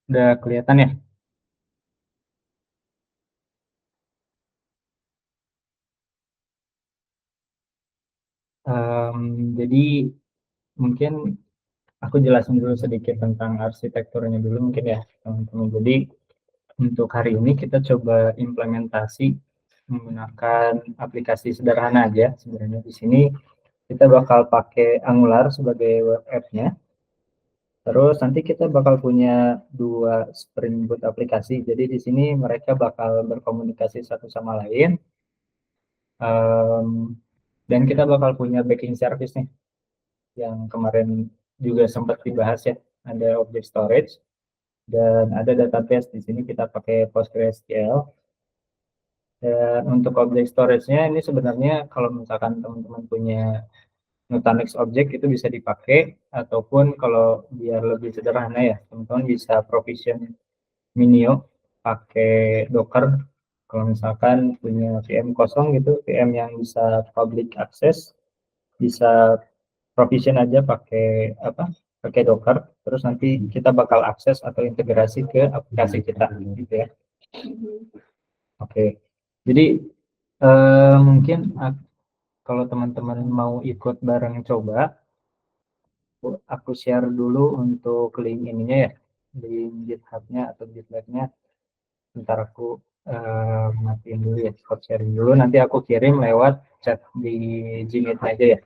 Udah kelihatan ya? Jadi mungkin aku jelasin dulu sedikit tentang arsitekturnya dulu mungkin ya teman-teman. Jadi untuk hari ini kita coba implementasi menggunakan aplikasi sederhana aja. Sebenarnya di sini kita bakal pakai Angular sebagai web app-nya. Terus nanti kita bakal punya dua Spring Boot aplikasi. Jadi di sini mereka bakal berkomunikasi satu sama lain. Em, dan kita bakal punya backing service nih yang kemarin juga sempat dibahas ya. Ada object storage dan ada database. Di sini kita pakai PostgreSQL. Dan untuk object storage-nya ini sebenarnya kalau misalkan teman-teman punya Nutanix Object itu bisa dipakai, ataupun kalau biar lebih sederhana ya, teman-teman bisa provision Minio pakai Docker. Kalau misalkan punya VM kosong gitu, VM yang bisa public access, bisa provision aja pakai apa? Pakai Docker. Terus nanti kita bakal akses atau integrasi ke aplikasi kita, gitu ya. Oke. Jadi mungkin kalau teman-teman mau ikut bareng coba, aku share dulu untuk link ininya ya, link GitHub-nya atau GitLab-nya. Ntar aku matiin dulu ya, stop sharing dulu. Nanti aku kirim lewat chat di Gmeet aja ya.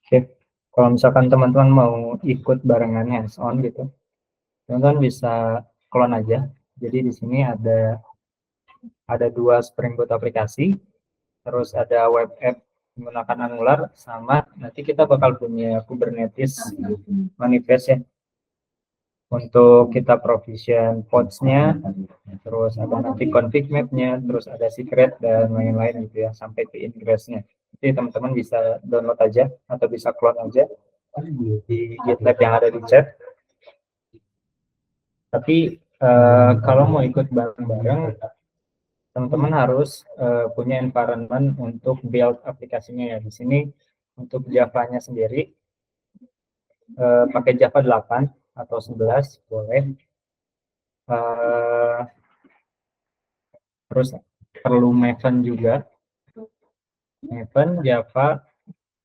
Oke. Kalau misalkan teman-teman mau ikut barengan hands-on gitu, teman-teman bisa clone aja. Jadi di sini ada dua Spring Boot aplikasi, terus ada web app menggunakan Angular, sama nanti kita bakal punya Kubernetes manifest ya untuk kita provision pods-nya, terus ada nanti config map-nya, terus ada secret dan lain-lain gitu ya, sampai ke ingress-nya. Jadi teman-teman bisa download aja atau bisa clone aja di GitLab yang ada di chat. Tapi kalau mau ikut bareng-bareng, teman-teman harus punya environment untuk build aplikasinya ya. Di sini untuk Java-nya sendiri pakai Java 8 atau 11 boleh. Uh, Terus perlu Maven juga, Maven, Java,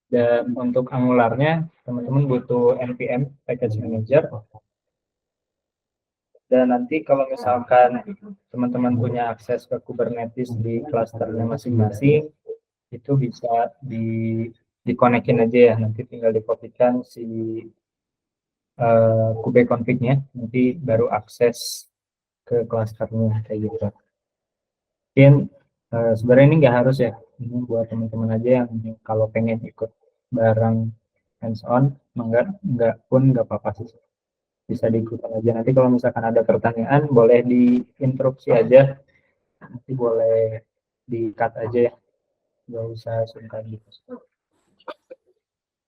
dan untuk Angularnya teman-teman butuh npm package manager. Dan nanti kalau misalkan teman-teman punya akses ke Kubernetes di klasternya masing-masing, itu bisa dikonekin aja ya, nanti tinggal dikopikan si kube config-nya, nanti baru akses ke klasternya kayak gitu. Mungkin sebenarnya ini nggak harus ya, ini buat teman-teman aja yang kalau pengen ikut bareng hands on, nggak pun nggak apa-apa sih, bisa diikutin aja. Nanti kalau misalkan ada pertanyaan boleh diinterupsi aja, nanti boleh di cut aja ya, nggak usah sungkan gitu.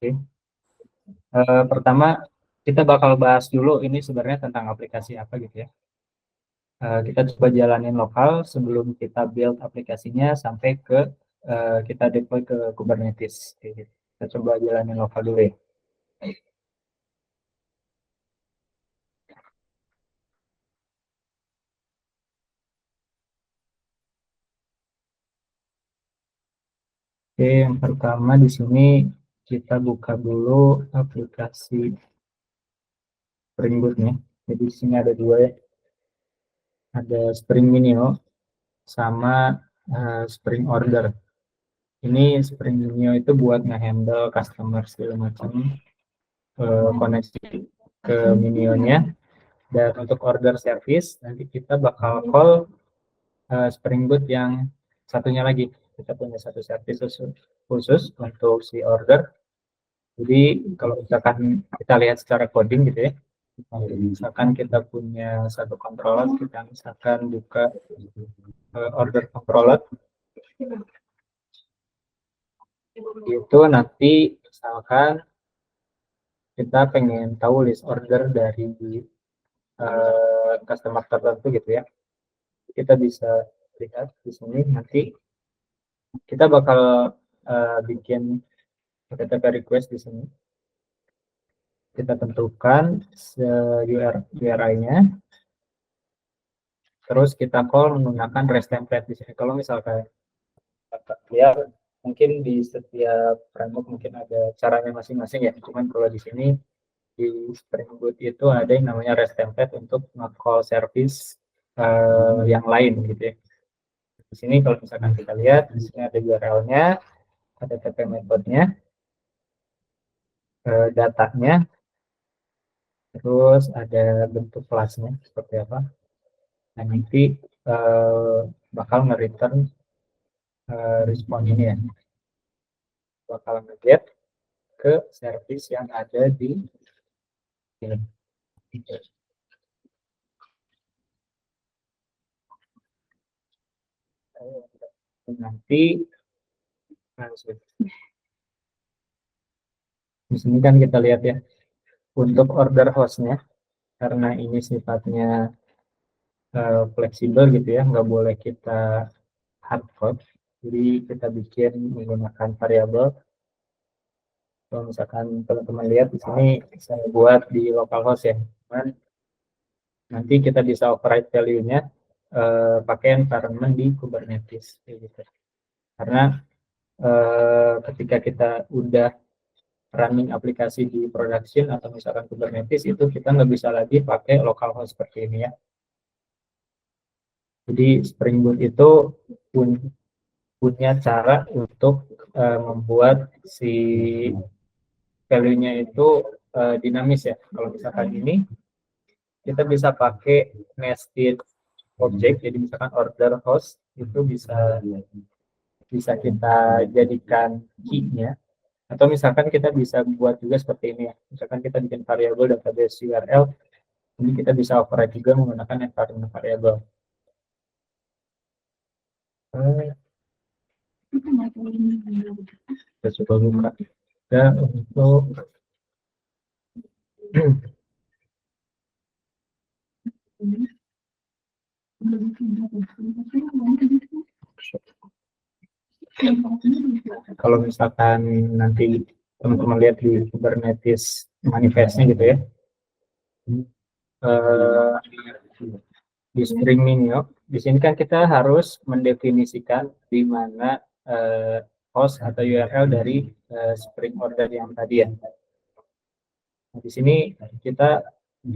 Oke. Pertama kita bakal bahas dulu ini sebenarnya tentang aplikasi apa gitu ya. Kita coba jalanin lokal sebelum kita build aplikasinya sampai ke kita deploy ke Kubernetes. Gitu. Kita coba jalanin lokal dulu ya. Oke, yang pertama di sini kita buka dulu aplikasi Spring Boot nya. Jadi di sini ada dua ya, ada Spring Minio sama Spring Order. Ini Spring Minio itu buat nge-handle customer segala macam, koneksi ke Minio-nya. Dan untuk order service nanti kita bakal call Spring Boot yang satunya lagi. Kita punya satu service khusus untuk si order. Jadi kalau misalkan kita lihat secara coding gitu ya, Misalkan kita punya satu controller, kita misalkan buka order controller, itu nanti misalkan kita pengen tahu list order dari customer tertentu gitu ya, kita bisa lihat di sini. Nanti kita bakal bikin HTTP request di sini. Kita tentukan URI-nya, terus kita call menggunakan REST template di sini. Kalau misalkan ya mungkin di setiap framework mungkin ada caranya masing-masing ya. Cuman kalau di sini di Spring Boot itu ada yang namanya REST template untuk nge-call service yang lain gitu ya. Di sini kalau misalkan kita lihat, di sini ada URL-nya, ada TP metode-nya, datanya, terus ada bentuk kelasnya seperti apa. Nah, nanti bakal nge-return respon ini ya. Bakal nge-get ke service yang ada di ini. Nanti di sini kan kita lihat ya, untuk order hostnya, karena ini sifatnya fleksibel gitu ya, nggak boleh kita hardcode. Jadi kita bikin menggunakan variabel. Kalau misalkan teman-teman lihat di sini saya buat di localhost ya, cuman nanti kita bisa override value-nya pakai environment di Kubernetes gitu. Karena ketika kita udah running aplikasi di production atau misalkan Kubernetes, itu kita nggak bisa lagi pakai localhost seperti ini ya. Jadi Spring Boot itu punya cara untuk membuat si value-nya itu dinamis ya. Kalau misalkan ini kita bisa pakai nested object, jadi misalkan order host itu bisa bisa kita jadikan key-nya, atau misalkan kita bisa buat juga seperti ini ya. Misalkan kita bikin variabel database URL, ini kita bisa override juga menggunakan environment variable. Kita coba buka. Dan untuk kalau misalkan nanti teman-teman lihat di Kubernetes manifestnya gitu ya, di Spring Minion, di sini kan kita harus mendefinisikan di mana host atau URL dari Spring Order yang tadi ya. Nah, di sini kita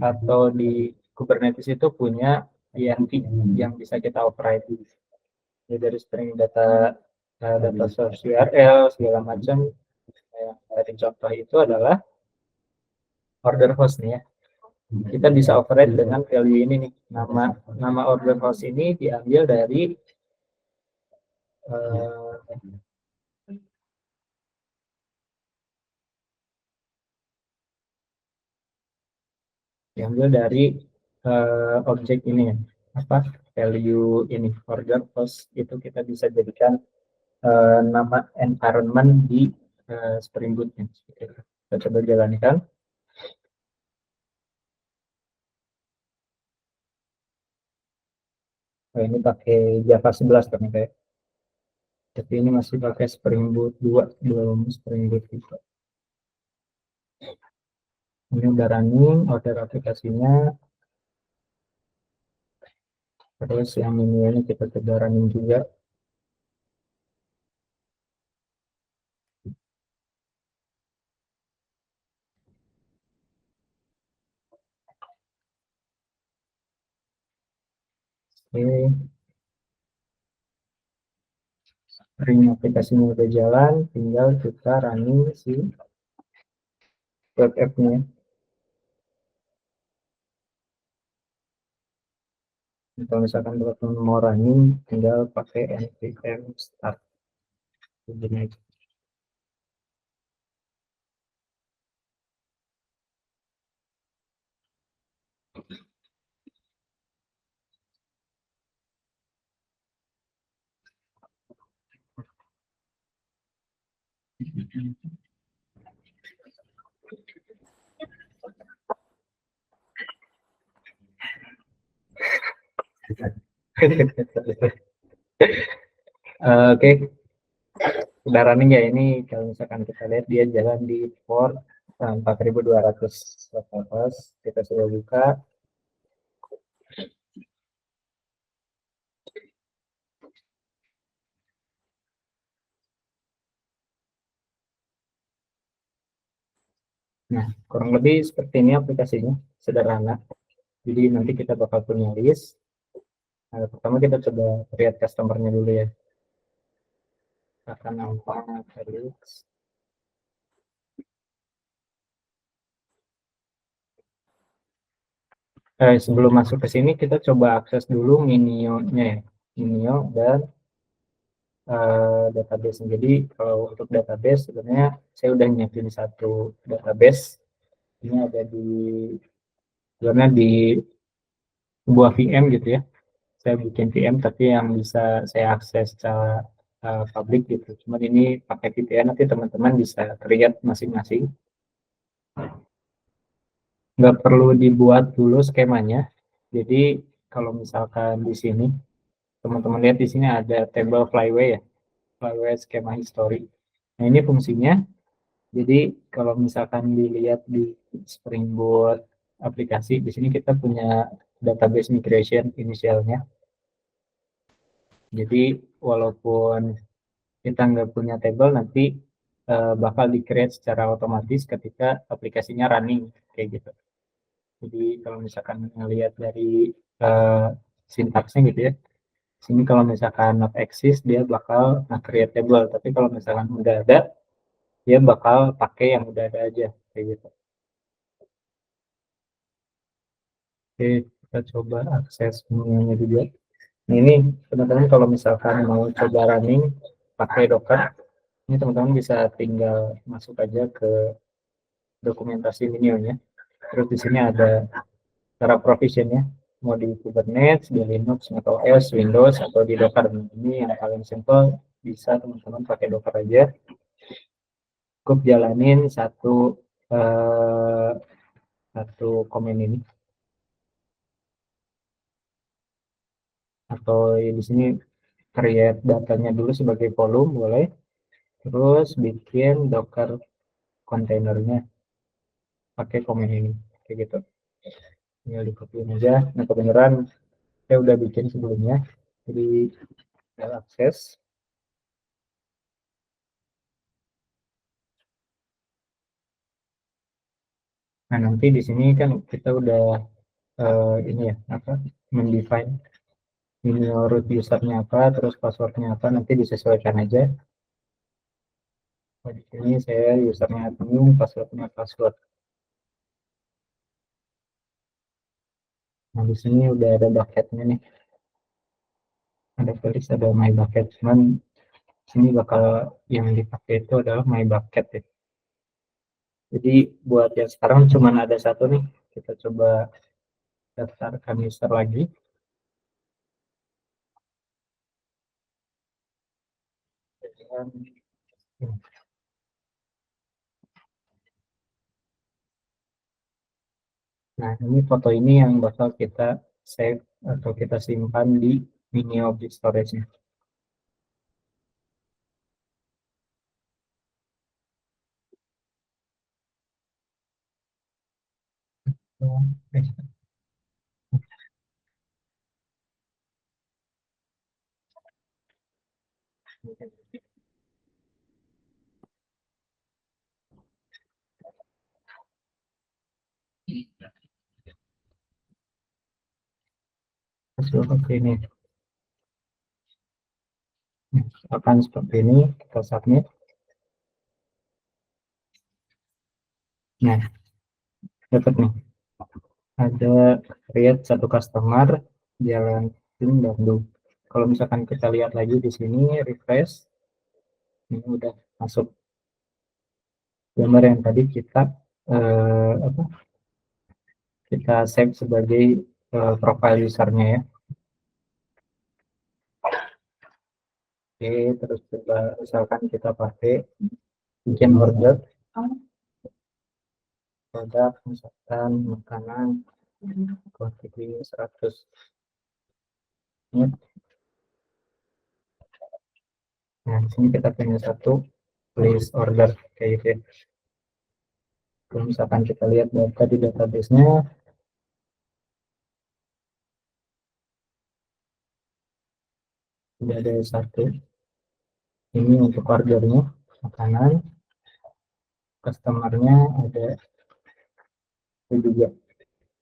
atau di Kubernetes itu punya INT yang bisa kita override. Jadi dari Spring data source URL segala macam. Yang tadi contoh itu adalah order host nih ya. Kita bisa override dengan value ini nih. Nama order host ini diambil dari objek ini ya. Apa value ini order host itu kita bisa jadikan nama environment di Spring Boot. Kita coba jalankan. Oh, ini pakai Java 11 ternyata ya. Tapi ini masih pakai Spring Boot 2, belum Spring Boot 3. Ini udah running order aplikasinya. Terus yang ini kita coba running juga. Oke, ring aplikasinya udah jalan, tinggal kita running si web app-nya. Kalau misalkan teman-teman mau running, tinggal pakai npm start. Begini aja. Oke, udah running ya ini. Kalau misalkan kita lihat dia jalan di port 4200 levels, kita sudah buka. Nah, kurang lebih seperti ini aplikasinya, sederhana. Jadi nanti kita bakal punya list. Nah, pertama kita coba lihat customer-nya dulu ya. Akan nampak list. Sebelum masuk ke sini kita coba akses dulu Minio-nya ya. Minio dan database. Jadi kalau untuk database sebenarnya saya udah nyiapin satu database. Ini ada di sebenarnya di sebuah VM gitu ya. Saya bikin VM tapi yang bisa saya akses secara publik gitu. Cuma ini pakai VPN, nanti teman-teman bisa create masing-masing. Nggak perlu dibuat dulu skemanya. Jadi kalau misalkan di sini teman-teman lihat di sini ada table flyway ya, flyway skema history. Nah ini fungsinya. Jadi kalau misalkan dilihat di Springboard aplikasi, di sini kita punya database migration inisialnya. Jadi walaupun kita nggak punya table, nanti bakal di-create secara otomatis ketika aplikasinya running kayak gitu. Jadi kalau misalkan ngelihat dari sintaksnya gitu ya, sini kalau misalkan not exist dia bakal create table, tapi kalau misalkan udah ada dia bakal pakai yang udah ada aja kayak gitu. Oke, kita coba akses menunya juga. Nah, ini teman-teman kalau misalkan mau coba running pakai Docker, ini teman-teman bisa tinggal masuk aja ke dokumentasi Minio-nya. Terus di sini ada cara provisionnya, mau di Kubernetes, di Linux, atau OS, Windows, atau di Docker. Ini yang paling simple, bisa teman-teman pakai Docker aja. Cukup jalanin eh, satu komen ini, atau di sini create datanya dulu sebagai volume boleh, terus bikin Docker kontainernya pakai komen ini kayak gitu, tinggal di copy aja. Nah kebenaran saya udah bikin sebelumnya, jadi saya akses. Nah nanti di sini kan kita udah ini ya apa, mendefine ini root usernya apa, terus passwordnya apa, nanti disesuaikan aja. Nah, di sini saya usernya admin, passwordnya password. Nah di sini udah ada bucketnya nih, ada tulis ada my bucket, cuman sini bakal yang dipakai itu adalah my bucket ya. Jadi buat yang sekarang cuman ada satu nih, kita coba daftar kanister lagi. Nah ini foto ini yang bakal kita save atau kita simpan di mini object storage-nya. Seperti ini. Akan seperti ini, kita submit. Nah, dapat nih. Ada create satu customer jalan tim Bandung. Kalau misalkan kita lihat lagi di sini, refresh, ini udah masuk gambar yang tadi kita apa, kita save sebagai profile usernya ya. Oke, terus coba misalkan kita pakai bikin order produk misalkan makanan quantity 100 ya. Nah di sini kita punya satu list order kayak gitu ya. Kalau misalkan kita lihat data di database-nya, sudah ada satu. Ini untuk ordernya makanan, customer-nya ada juga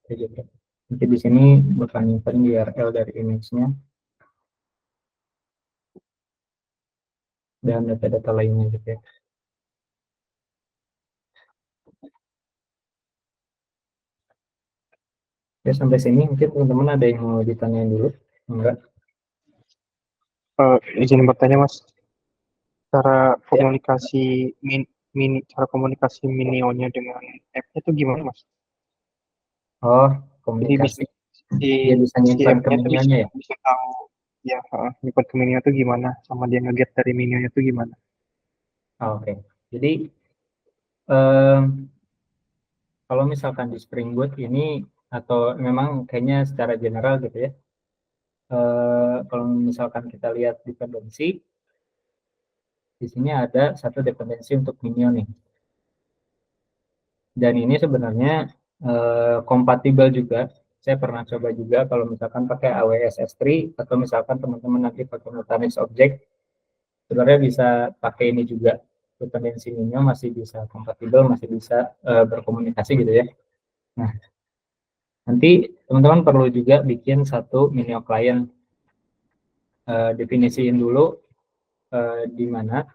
kayak gitu. Nanti di sini bakal nyimpen URL dari image-nya dan data-data lainnya gitu ya. Ya sampai sini mungkin teman-teman ada yang mau ditanyain dulu? Enggak? Izin bertanya Mas, cara Ya. komunikasi cara komunikasi Minio-nya dengan app-nya itu gimana Mas? Oh, Jadi bisa komunikasi. si Dia bisa si nyimpan ke app-nya tuh bisa menu-nya ya? bisa tahu ya input ke Minio itu gimana, sama dia nge-get dari Minio itu gimana? Oh, oke. Jadi em, kalau misalkan di Spring Boot ini atau memang kayaknya secara general gitu ya. Kalau misalkan kita lihat dependensi, di sini ada satu dependensi untuk Minion nih. Dan ini sebenarnya kompatibel juga. Saya pernah coba juga kalau misalkan pakai AWS S3 atau misalkan teman-teman nanti pakai Nutanix Object, sebenarnya bisa pakai ini juga. Dependensi Minion masih bisa kompatibel, masih bisa berkomunikasi gitu ya. Nah, nanti teman-teman perlu juga bikin satu Minion client. Definisiin dulu di mana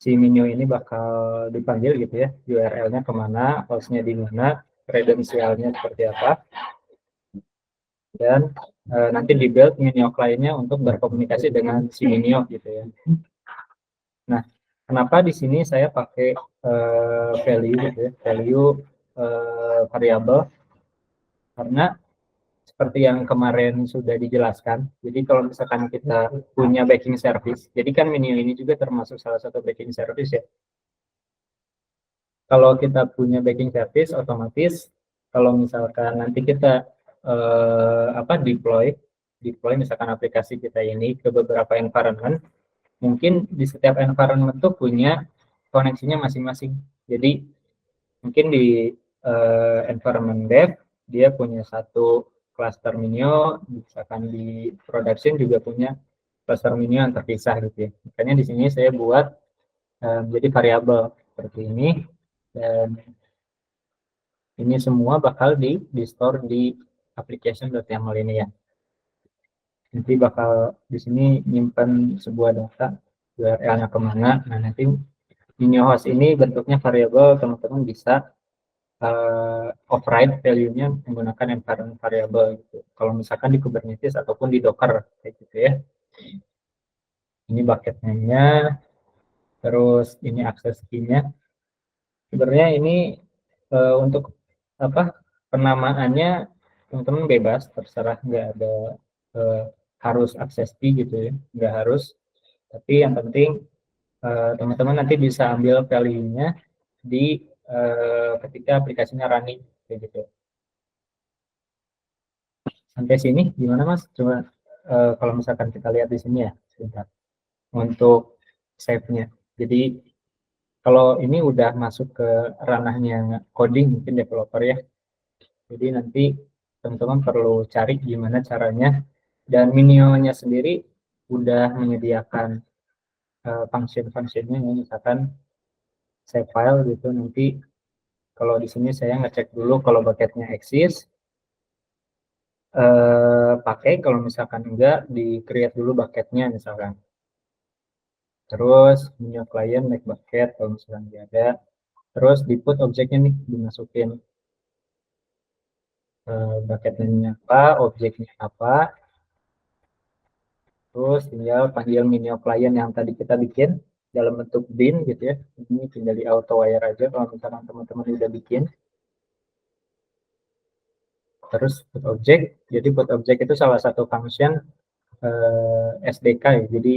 si menu ini bakal dipanggil gitu ya, URL-nya kemana, hostnya di mana, kredensialnya seperti apa, dan nanti di build Minio client-nya untuk berkomunikasi dengan si Minio gitu ya. Nah, kenapa di sini saya pakai value gitu ya, value variabel, karena seperti yang kemarin sudah dijelaskan, jadi kalau misalkan kita punya backing service, jadi kan Minio ini juga termasuk salah satu backing service ya. Kalau kita punya backing service, otomatis kalau misalkan nanti kita deploy deploy misalkan aplikasi kita ini ke beberapa environment, mungkin di setiap environment tuh punya koneksinya masing-masing. Jadi mungkin di environment dev dia punya satu cluster Minio, misalkan di production juga punya cluster Minio yang terpisah gitu ya. Makanya di sini saya buat jadi variabel seperti ini, dan ini semua bakal di store di application.yaml ini ya. Nanti bakal di sini nyimpan sebuah data URL-nya kemana. Nah nanti Minio host ini bentuknya variabel, teman-teman bisa override value-nya menggunakan environment variable gitu. Kalau misalkan di Kubernetes ataupun di Docker kayak gitu ya. Ini bucket name-nya, terus ini access key-nya. Sebenarnya ini untuk apa penamaannya teman-teman bebas, terserah, nggak ada harus akses key gitu ya, nggak harus. Tapi yang penting teman-teman nanti bisa ambil value-nya di ketika aplikasinya running kayak gitu. Sampai sini gimana Mas? Coba kalau misalkan kita lihat di sini ya, sebentar. Untuk save-nya. Jadi kalau ini udah masuk ke ranahnya coding mungkin developer ya. Jadi nanti teman-teman perlu cari gimana caranya, dan Minio-nya sendiri udah menyediakan function-functionnya ya, misalkan save file gitu. Nanti kalau di sini saya ngecek dulu kalau bucketnya eksis, pakai, kalau misalkan enggak di create dulu bucketnya misalkan. Terus Minio client make bucket kalau misalkan dia ada. Terus di put objeknya nih dimasukin bucketnya apa, objeknya apa, terus tinggal panggil Minio client yang tadi kita bikin dalam bentuk bin gitu ya. Ini tinggal di auto wire aja kalau misalkan teman-teman udah bikin. Terus put object, jadi put object itu salah satu function SDK ya. Jadi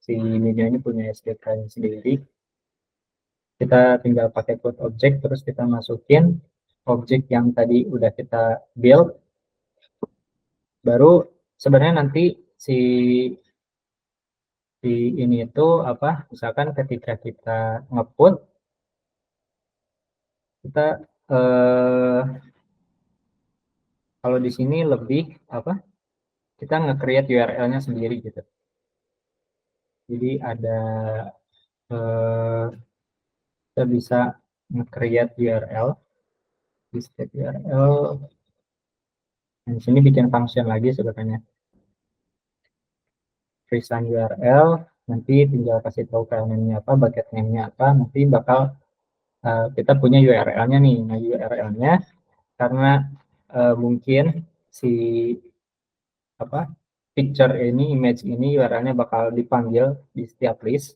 si Minio ini punya SDK sendiri. kita tinggal pakai code object, terus kita masukin objek yang tadi udah kita build, baru sebenarnya nanti si ini itu apa, misalkan ketika kita nge-put, kita kalau di sini lebih apa, kita nge-create URL-nya sendiri gitu. Jadi ada kita bisa nge-create URL di setiap URL. Nah, di sini bikin function lagi sebenarnya. Resign URL, nanti tinggal kasih tahu file name-nya apa, bucket name-nya apa, nanti bakal kita punya URL-nya nih. Nah, URL-nya karena mungkin si apa picture ini, image ini URL-nya bakal dipanggil di setiap list,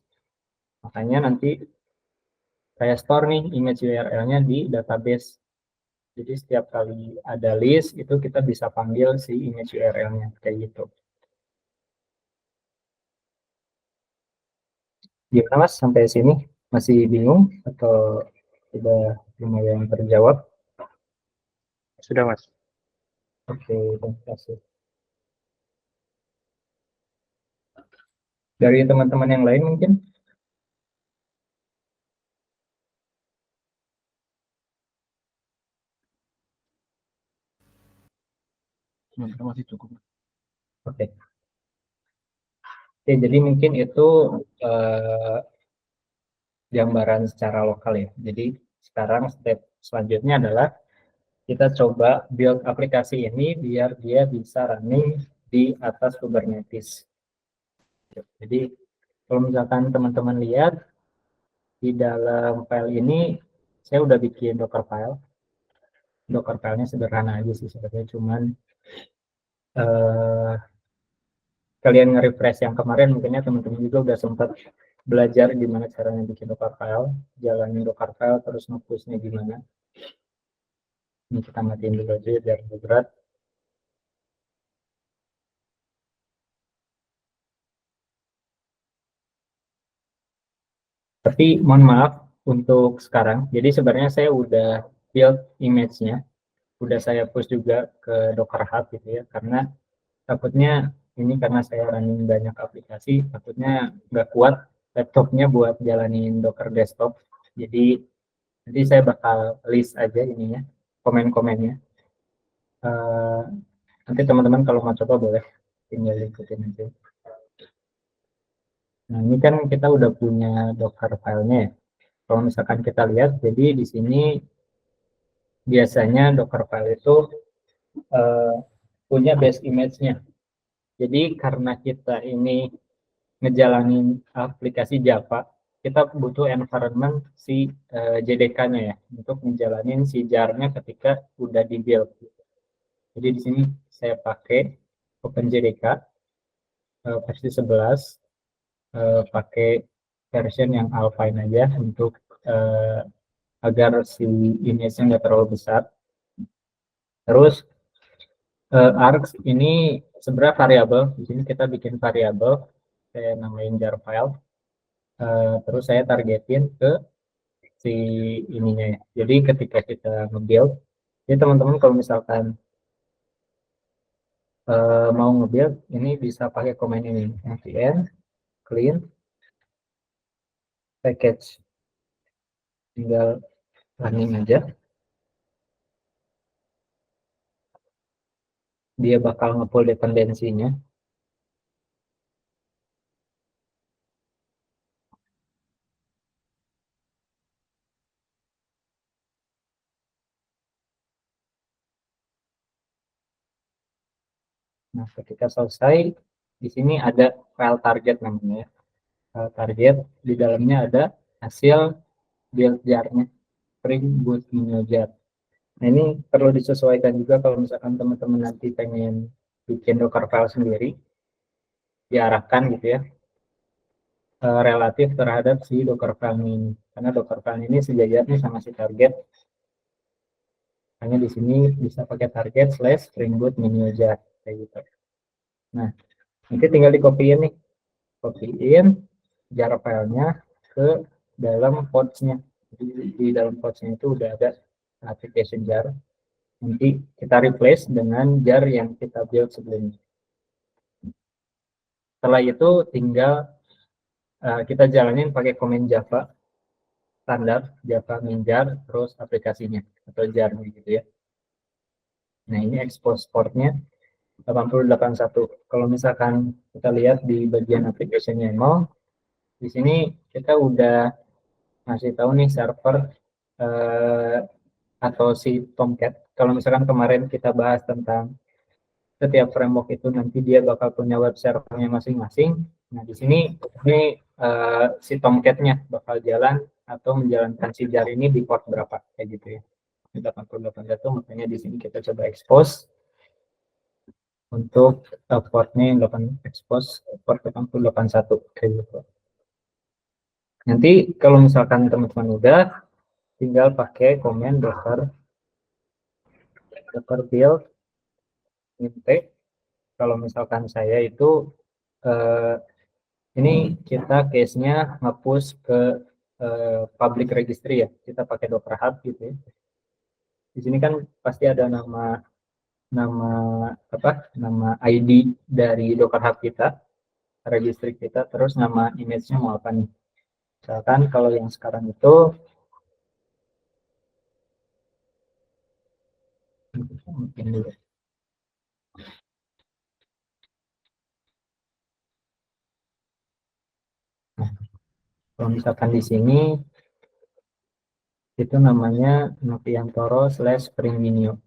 makanya nanti saya store nih image URL-nya di database. Jadi setiap kali ada list itu kita bisa panggil si image URL-nya kayak gitu. Gimana Mas, sampai sini masih bingung atau sudah lumayan terjawab? Sudah, Mas. Oke, terima kasih. Dari teman-teman yang lain mungkin? Masih cukup. Oke. Oke, jadi mungkin itu gambaran secara lokal ya. Jadi sekarang step selanjutnya adalah kita coba build aplikasi ini biar dia bisa running di atas Kubernetes. Jadi kalau misalkan teman-teman lihat di dalam file ini, saya udah bikin Docker file. Docker filenya sederhana aja sih sebenarnya, cuman kalian nge-refresh yang kemarin mungkinnya teman-teman juga udah sempat belajar gimana caranya bikin Docker file, jalanin Docker file, terus nge-push-nya gimana. Ini kita matiin dulu aja biar berat. Tapi mohon maaf untuk sekarang, jadi sebenarnya saya udah build image-nya, udah saya push juga ke Docker Hub gitu ya, karena takutnya ini karena saya running banyak aplikasi, takutnya nggak kuat laptopnya buat jalanin Docker desktop. Jadi nanti saya bakal list aja ininya, komen-komennya. Nanti teman-teman kalau mau coba boleh tinggal ikutin aja. Nah, ini kan kita udah punya Docker filenya ya. Kalau misalkan kita lihat, jadi di sini biasanya Docker file itu punya base image-nya. Jadi karena kita ini ngejalanin aplikasi Java, kita butuh environment si JDK-nya ya, untuk ngejalanin si jar-nya ketika udah di-build. Jadi di sini saya pakai OpenJDK versi 11, pakai version yang Alpine aja untuk agar si image-nya nggak terlalu besar. Terus args ini sebenarnya variabel. Di sini kita bikin variabel, saya namain jar file. Terus saya targetin ke si ininya ya. Jadi ketika kita nge-build, jadi teman-teman kalau misalkan mau nge-build, ini bisa pakai command ini, npm clean package. Tinggal running aja. Dia bakal nge-pull dependensinya. Nah, ketika selesai, di sini ada file target namanya. File target, di dalamnya ada hasil build jar-nya, spring boot menu jar. Nah, ini perlu disesuaikan juga kalau misalkan teman-teman nanti pengen bikin Docker file sendiri, diarahkan gitu ya, relatif terhadap si Docker file ini. Karena Docker file ini sejajarnya sama si target. Hanya di sini bisa pakai target slash spring boot menu jar kayak gitu. Nah, nanti tinggal dikopiin nih, kopiin jar filenya ke dalam pods-nya. Jadi di dalam coachnya itu udah ada application jar. Nanti kita replace dengan jar yang kita build sebelumnya. Setelah itu tinggal kita jalanin pakai komen Java standar, Java min jar, terus aplikasinya atau jarnya gitu ya. Nah ini expose portnya 8081. Kalau misalkan kita lihat di bagian application YAML, di sini kita udah ngasih tahu nih server eh, atau si Tomcat. Kalau misalkan kemarin kita bahas tentang setiap framework itu nanti dia bakal punya web servernya masing-masing. Nah, di sini ini si Tomcat-nya bakal jalan atau menjalankan si jar ini di port berapa kayak gitu ya. 8081, makanya di sini kita coba expose untuk portnya yang 8 expose port 8081 kayak gitu. Nanti kalau misalkan teman-teman udah tinggal pakai komen docker build intake. Kalau misalkan saya itu eh, ini kita case-nya nge-push ke public registry ya. Kita pakai Docker Hub gitu ya. Di sini kan pasti ada nama nama apa? Nama ID dari Docker Hub kita, registry kita, terus nama image-nya mau apa nih? Misalkan kalau yang sekarang itu mungkin dulu. Nah, kalau misalkan di sini itu namanya Noviantoro slash Springminio.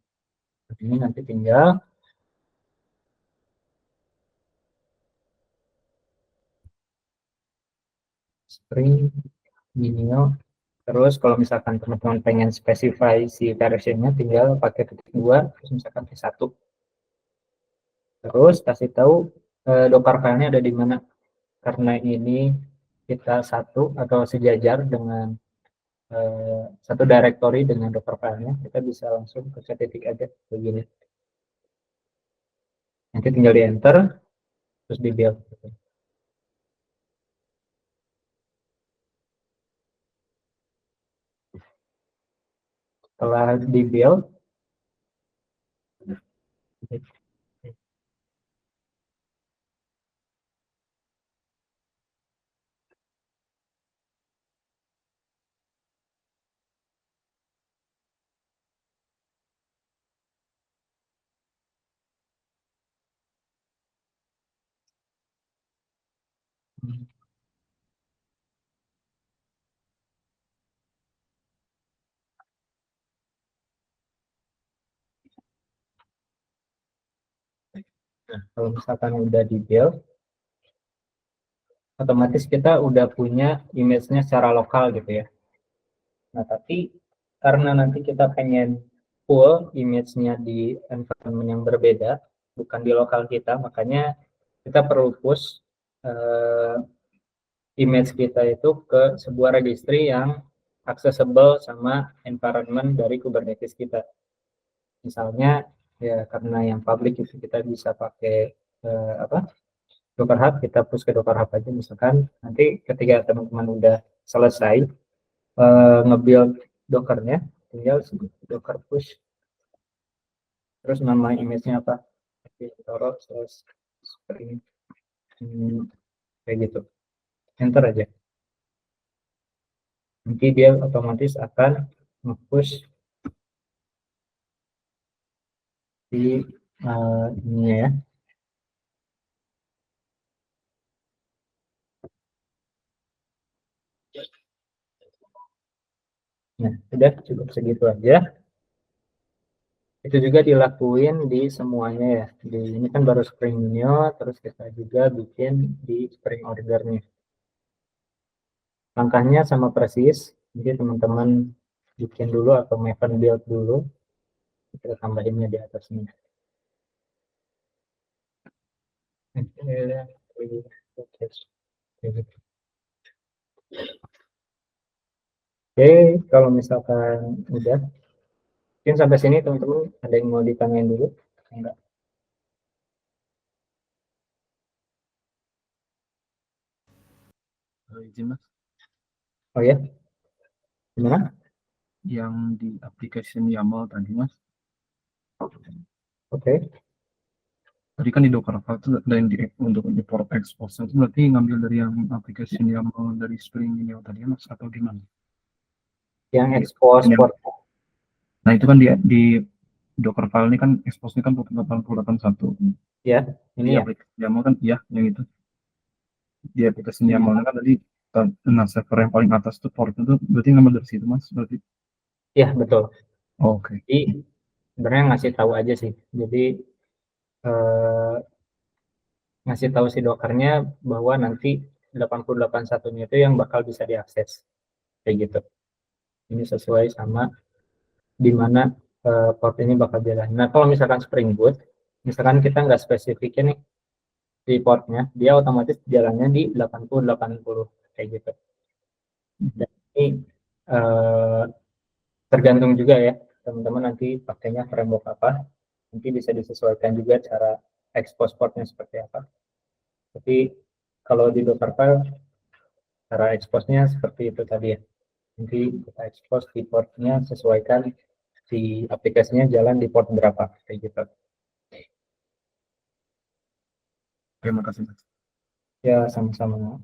Ini nanti tinggal Springminio. Terus kalau misalkan teman-teman pengen specify si versionnya tinggal pakai titik dua, terus misalkan satu. Terus kasih tahu Docker filenya ada di mana. Karena ini kita satu atau sejajar dengan satu directory dengan Docker filenya, kita bisa langsung ke titik aja begini. Nanti tinggal di enter, terus di build. Setelah di build, nah, kalau misalkan udah di build, otomatis kita udah punya image-nya secara lokal gitu ya. Nah, tapi karena nanti kita pengen full image-nya di environment yang berbeda, bukan di lokal kita, makanya kita perlu push uh, image kita itu ke sebuah registry yang accessible sama environment dari Kubernetes kita. Misalnya ya karena yang public itu kita bisa pakai apa Docker Hub, kita push ke Docker Hub aja misalkan. Nanti ketika teman-teman udah selesai nge-build Docker-nya, tinggal Docker push, terus nama image-nya apa, Toro slash Spring, kayak gitu, enter aja. Nanti dia otomatis akan nge-push di ini ya. Nah, udah cukup segitu aja. Itu juga dilakuin di semuanya ya. Di ini kan baru Spring Minio, terus kita juga bikin di Spring Order-nya. Langkahnya sama persis, jadi teman-teman bikin dulu atau Maven build dulu, kita tambahinnya di atasnya. Oke, kalau misalkan udah, mungkin sampai sini teman-teman ada yang mau ditanyain dulu? Enggak. Izin mas. Oh ya, Gimana? Yang di application YAML tadi mas, Oke. tadi kan di Dockerfile itu dan di untuk import export itu berarti ngambil dari yang application YAML dari Spring ini tadi ya mas atau gimana? Yang Di expose application port. Nah itu kan di Dockerfile ini kan expose-nya kan 8081. Ya, Di ini ya. aplikasi YAML kan iya yang itu. Di aplikasi Hmm. YAML kan tadi nah server yang paling atas tuh port itu berarti ngambil dari situ mas berarti. Ya, betul. Oh, oke. Jadi sebenarnya ngasih tahu aja sih. Jadi eh, ngasih tahu si dokernya bahwa nanti 881-nya itu yang bakal bisa diakses. Kayak gitu. Ini sesuai sama di mana port ini bakal jalan. Nah, kalau misalkan Spring Boot, misalkan kita nggak spesifikin nih di portnya, dia otomatis jalannya di 8080 kayak gitu. Dan ini eh, tergantung juga ya, teman-teman nanti pakainya framework apa, nanti bisa disesuaikan juga cara expose portnya seperti apa. Tapi kalau di Dockerfile, cara expose-nya seperti itu tadi ya. Nanti kita expose di portnya sesuaikan di aplikasinya jalan di port berapa kayak gitu. Terima kasih mas. Ya, sama-sama.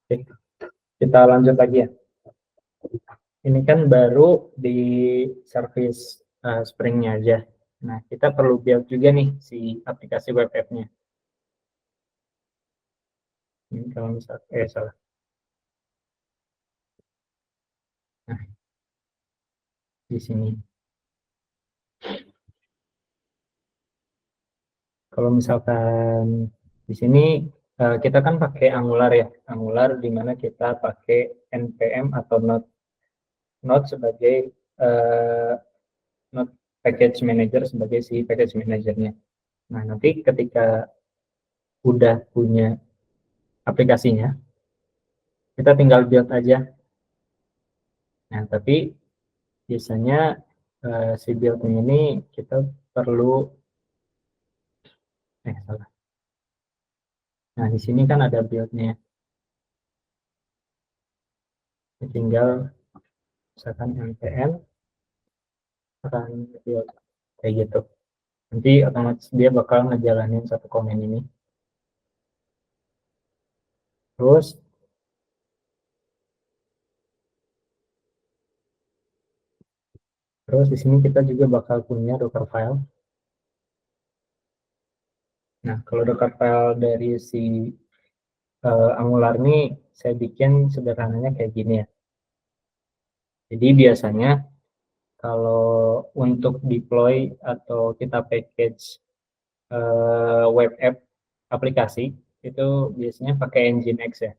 Oke, kita lanjut lagi ya. Ini kan baru di service Spring-nya aja. Nah, kita perlu build juga nih si aplikasi web app-nya. Ini kalau misal, salah. Nah, di sini. Kalau misalkan di sini kita kan pakai Angular ya. Angular di mana kita pakai npm atau Node sebagai uh, Node package manager sebagai si package manajernya. Nah, nanti ketika udah punya aplikasinya, kita tinggal build aja. Nah, tapi biasanya si build ini kita perlu salah. Nah, di sini kan ada build-nya. Tinggal misalkan npm akan build kayak gitu. Nanti otomatis dia bakal ngejalanin satu komen ini. Terus terus di sini kita juga bakal punya Dockerfile. Nah, kalau Dockerfile dari si Angular ini saya bikin sederhananya kayak gini ya. Jadi biasanya kalau untuk deploy atau kita package web app aplikasi itu biasanya pakai Nginx ya.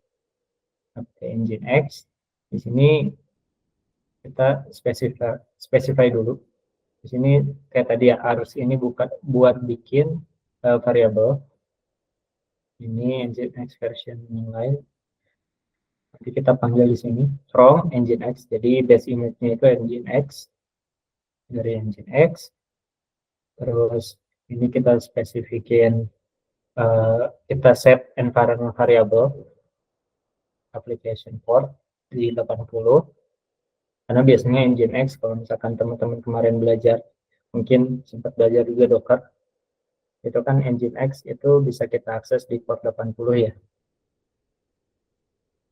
Pakai Nginx. Di sini kita specify dulu. Di sini kayak tadi ya harus ini buat bikin variabel. Ini Nginx version yang lain. Nanti kita panggil di sini from Nginx. Jadi base image-nya itu Nginx dari Nginx. Terus ini kita spesifikin kita set environment variable application port di 80 karena biasanya Nginx kalau misalkan teman-teman kemarin belajar mungkin sempat belajar juga Docker itu kan Nginx itu bisa kita akses di port 80 ya.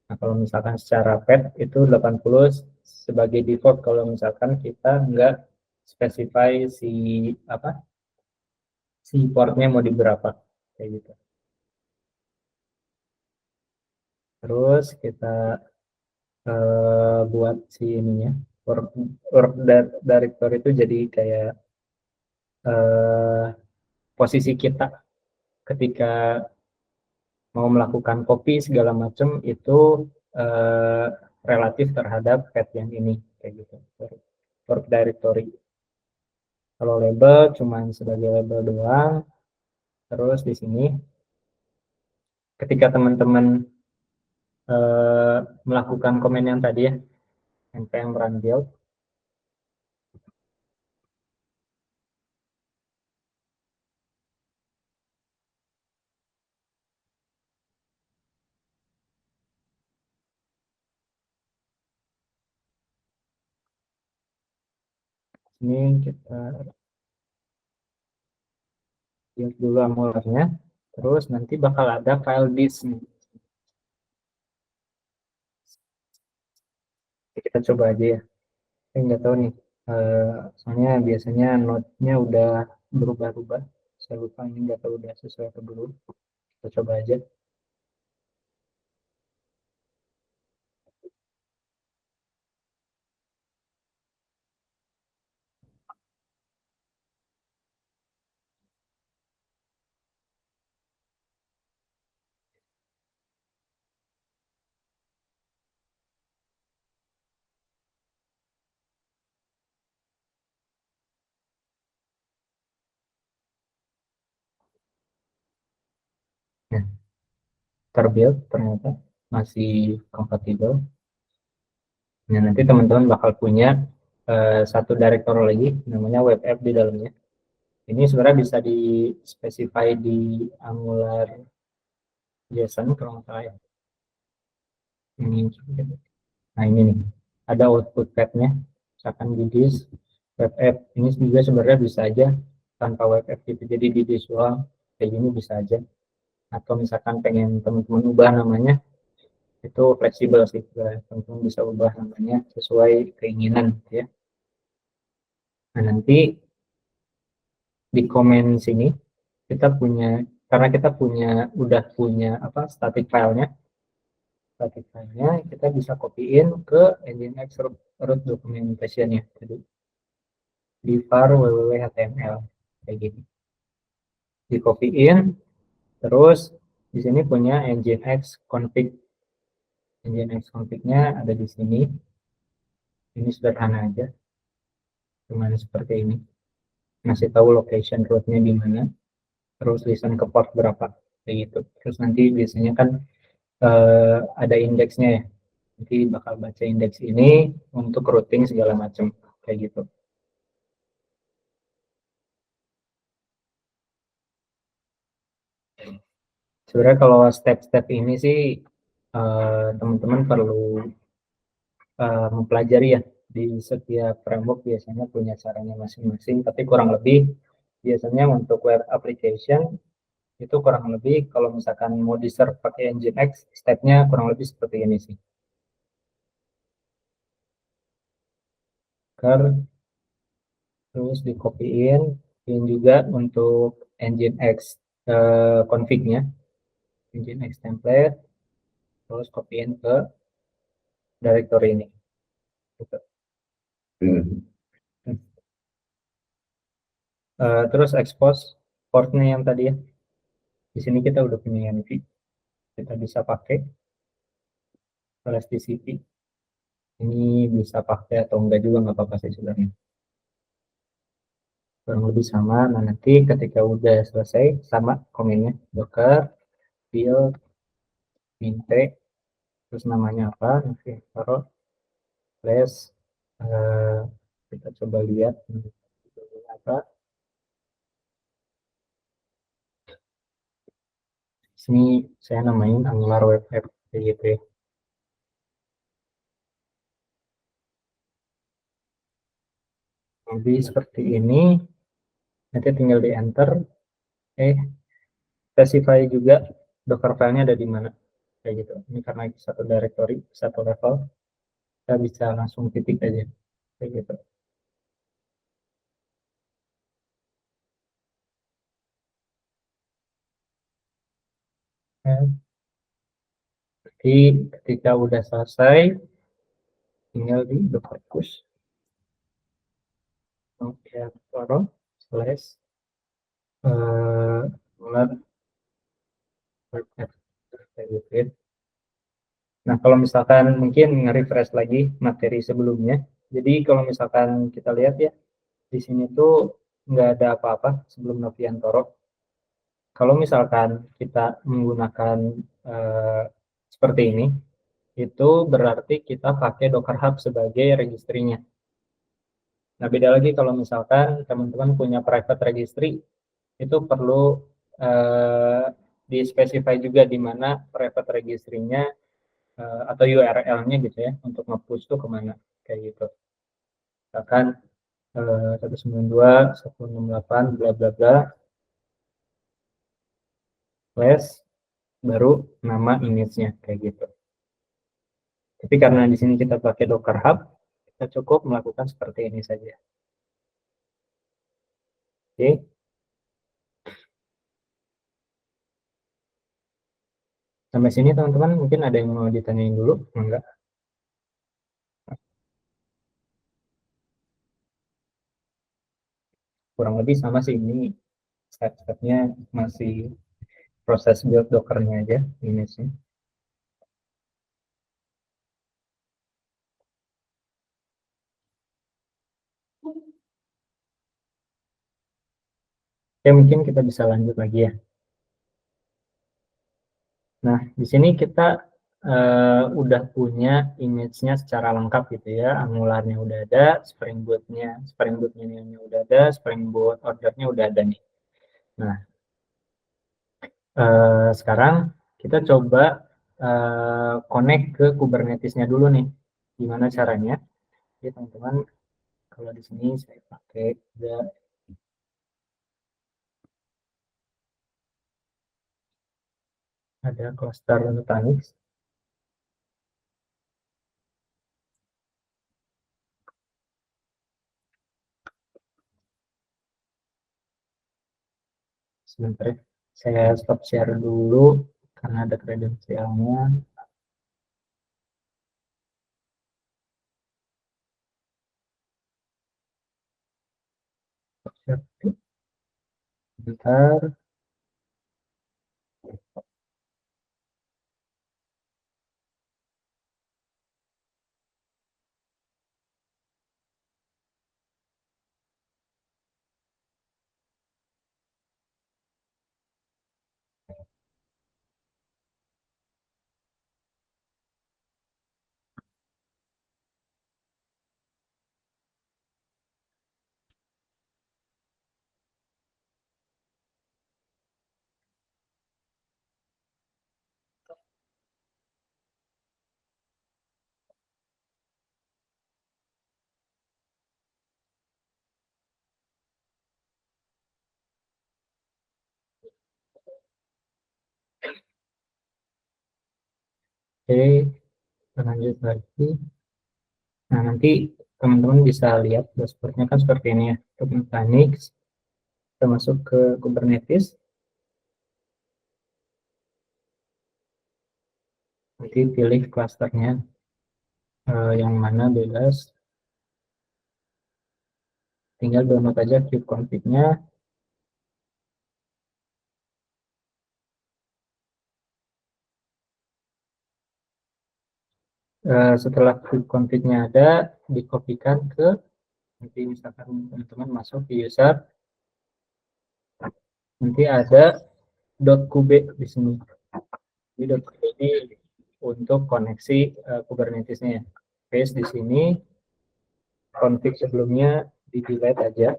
Nah, kalau misalkan secara pet itu 80 sebagai default kalau misalkan kita nggak specify si apa si portnya mau di berapa kayak gitu. Terus kita buat si ininya work, work directory itu jadi kayak eh, posisi kita ketika mau melakukan copy segala macam itu eh, relatif terhadap pet yang ini kayak gitu. Work directory. Kalau label cuma sebagai label doang. Terus di sini ketika teman-teman melakukan komen yang tadi ya, npm run build, Ini kita build dulu Angularnya, terus nanti bakal ada file disk nih. Kita coba aja ya. Saya nggak tahu nih, soalnya biasanya node-nya udah berubah-ubah. Saya lupa ini, nggak tahu udah sesuai atau belum. Kita coba aja. Nah, terbuild ternyata masih kompatibel. Nah, nanti teman-teman bakal punya satu directory lagi namanya web app di dalamnya. Ini sebenarnya bisa di specify di Angular JSON kalau nggak salah ya. Ini, nah ini nih, ada output path-nya, misalkan di disk web app. Ini juga sebenarnya bisa aja tanpa web app gitu, jadi di disk doang kayak gini bisa aja. Atau misalkan pengen teman-teman ubah namanya, itu fleksibel sih, teman-teman bisa ubah namanya sesuai keinginan gitu ya. Nah, nanti di komen sini kita punya, karena kita udah punya apa, static filenya kita bisa copyin ke Nginx root documentation-nya. Jadi di var www.html kayak gini. Di copyin, terus di sini punya Nginx config. Nginx config-nya ada di sini. Ini sederhana aja. Cuman seperti ini. Ngasih tahu location root-nya di mana, terus listen ke port berapa kayak gitu. Terus nanti biasanya kan ada indeksnya ya. Nanti bakal baca indeks ini untuk routing segala macam kayak gitu. Sebenarnya kalau step-step ini sih teman-teman perlu mempelajari ya. Di setiap framework biasanya punya caranya masing-masing, tapi kurang lebih biasanya untuk web application itu kurang lebih kalau misalkan mau di-serve pakai Nginx, stepnya kurang lebih seperti ini sih. Terus di copyin, in juga untuk Nginx config-nya, Nginx template, terus copyin ke directory ini. Gitu. Terus expose portnya yang tadi ya. Di sini kita udah punya Envy, kita bisa pakai elasticity. Ini bisa pakai atau enggak juga nggak apa-apa sih sebenarnya. Kurang lebih sama. Nah, nanti ketika udah selesai sama komennya docker build minte, terus namanya apa, nanti taruh slash, kita coba lihat apa. Sini saya namain Angular Web App gitu ya. Jadi seperti ini, nanti tinggal di enter, specify juga docker filenya ada di mana kayak gitu. Ini karena satu directory, satu level, kita bisa langsung titik aja kayak gitu. Nah, jadi ketika udah selesai, tinggal di docker push. Oke, taruh slash kayak gitu ya. Nah, kalau misalkan mungkin nge-refresh lagi materi sebelumnya, jadi kalau misalkan kita lihat ya, di sini tuh nggak ada apa-apa sebelum Noviantoro. Kalau misalkan kita menggunakan eh, seperti ini, itu berarti kita pakai Docker Hub sebagai registrinya. Nah, beda lagi kalau misalkan teman-teman punya private registry, itu perlu di-specify juga di mana private registry-nya atau URL-nya gitu ya, untuk nge-push tuh kemana, kayak gitu. Misalkan 192.168 bla bla bla slash baru nama image-nya kayak gitu. Tapi karena di sini kita pakai Docker Hub, kita cukup melakukan seperti ini saja. Oke. Sampai sini teman-teman mungkin ada yang mau ditanyain dulu, enggak? Kurang lebih sama sih, ini step-stepnya masih proses build Docker-nya aja, image-nya. Oke, mungkin kita bisa lanjut lagi ya. Nah, di sini kita udah punya image-nya secara lengkap gitu ya. Angularnya udah ada, Spring Boot-nya udah ada, Spring Boot order-nya udah ada nih. Nah, sekarang kita coba connect ke Kubernetes-nya dulu nih. Gimana caranya? Jadi teman-teman, kalau di sini saya pakai ada cluster Nutanix. Sebentar ya. Saya stop share dulu karena ada kredensialnya. Stop share dulu. Bentar. Oke, lanjut lagi. Nah, nanti teman-teman bisa lihat dashboardnya kan seperti ini ya. Untuk Nutanix, kita masuk ke Kubernetes. Nanti pilih klasternya yang mana bebas. Tinggal download aja kubeconfig-nya. Setelah kubeconfig-nya ada, dikopikan ke, nanti misalkan teman-teman masuk ke user, nanti ada .kube di sini. Jadi .kube ini untuk koneksi Kubernetes-nya. Paste di sini, config sebelumnya di delete aja.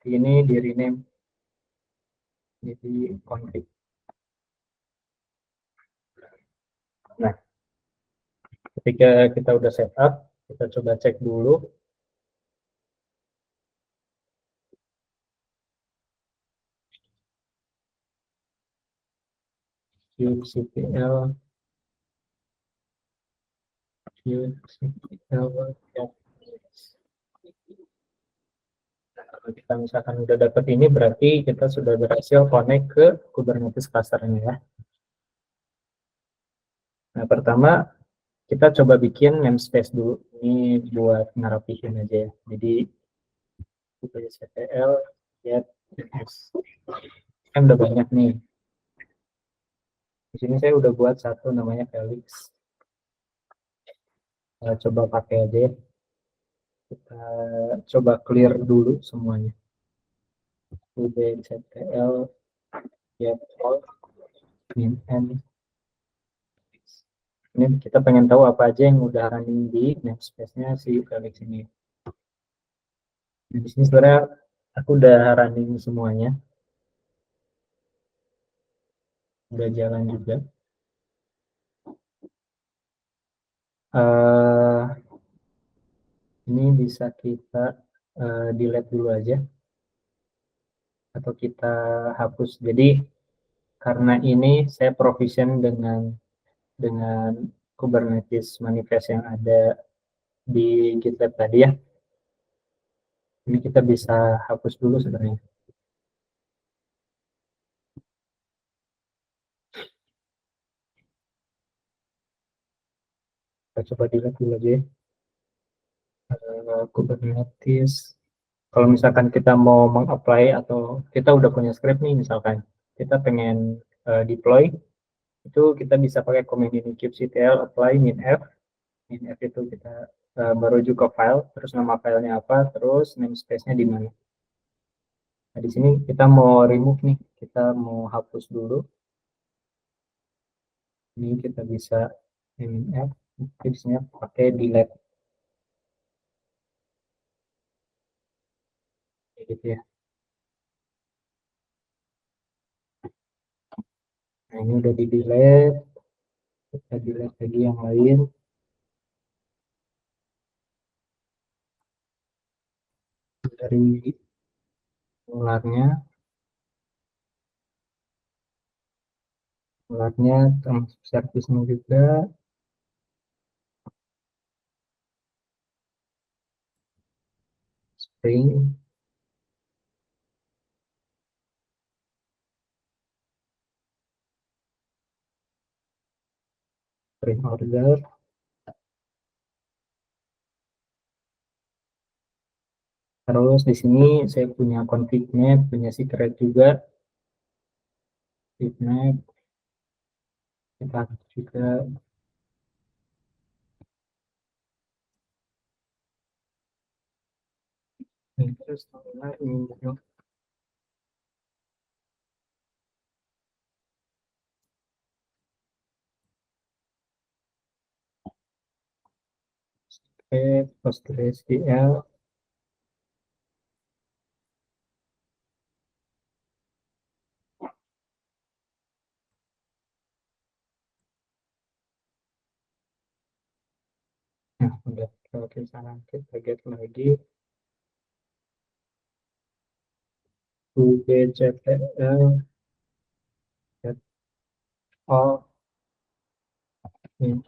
Ini di rename jadi config. Nah, ketika kita udah setup, kita coba cek dulu kubectl ya. Kalau kita misalkan udah dapat ini, berarti kita sudah berhasil connect ke Kubernetes cluster-nya ya. Nah, pertama kita coba bikin namespace dulu. Ini buat ngarapihin aja ya. Jadi kubectl get kan udah banyak nih. Di sini saya udah buat satu namanya Felix. Coba pakai aja ya. Kita coba clear dulu semuanya. kubectl get all min n. Ini kita pengen tahu apa aja yang udah running di namespace-nya si Felix ini. Nah, di sini sebenarnya aku udah running semuanya, udah jalan juga. Ini bisa kita delete dulu aja atau kita hapus. Jadi karena ini saya provision dengan Kubernetes manifest yang ada di GitLab tadi ya. Ini kita bisa hapus dulu sebenarnya. Kita coba delete dulu aja ya. Kubernetes. Kalau misalkan kita mau meng-apply atau kita udah punya script nih misalkan, kita pengen deploy, itu kita bisa pakai command ini kubectl apply minf. Minf itu kita merujuk ke file, terus nama filenya apa, terus namespace-nya di mana. Nah, di sini kita mau remove nih, kita mau hapus dulu. Ini kita bisa minf, di sini pakai delete. Gitu ya. Nah, ini udah di delete, kita delete lagi yang lain. Dari ularnya termasuk servisnya juga. Spring order. Terus di sini saya punya config map, punya secret juga. Config map kita juga terus ini PostgreSQL. Nah, udah oke sana kita get lagi kubectl get all ini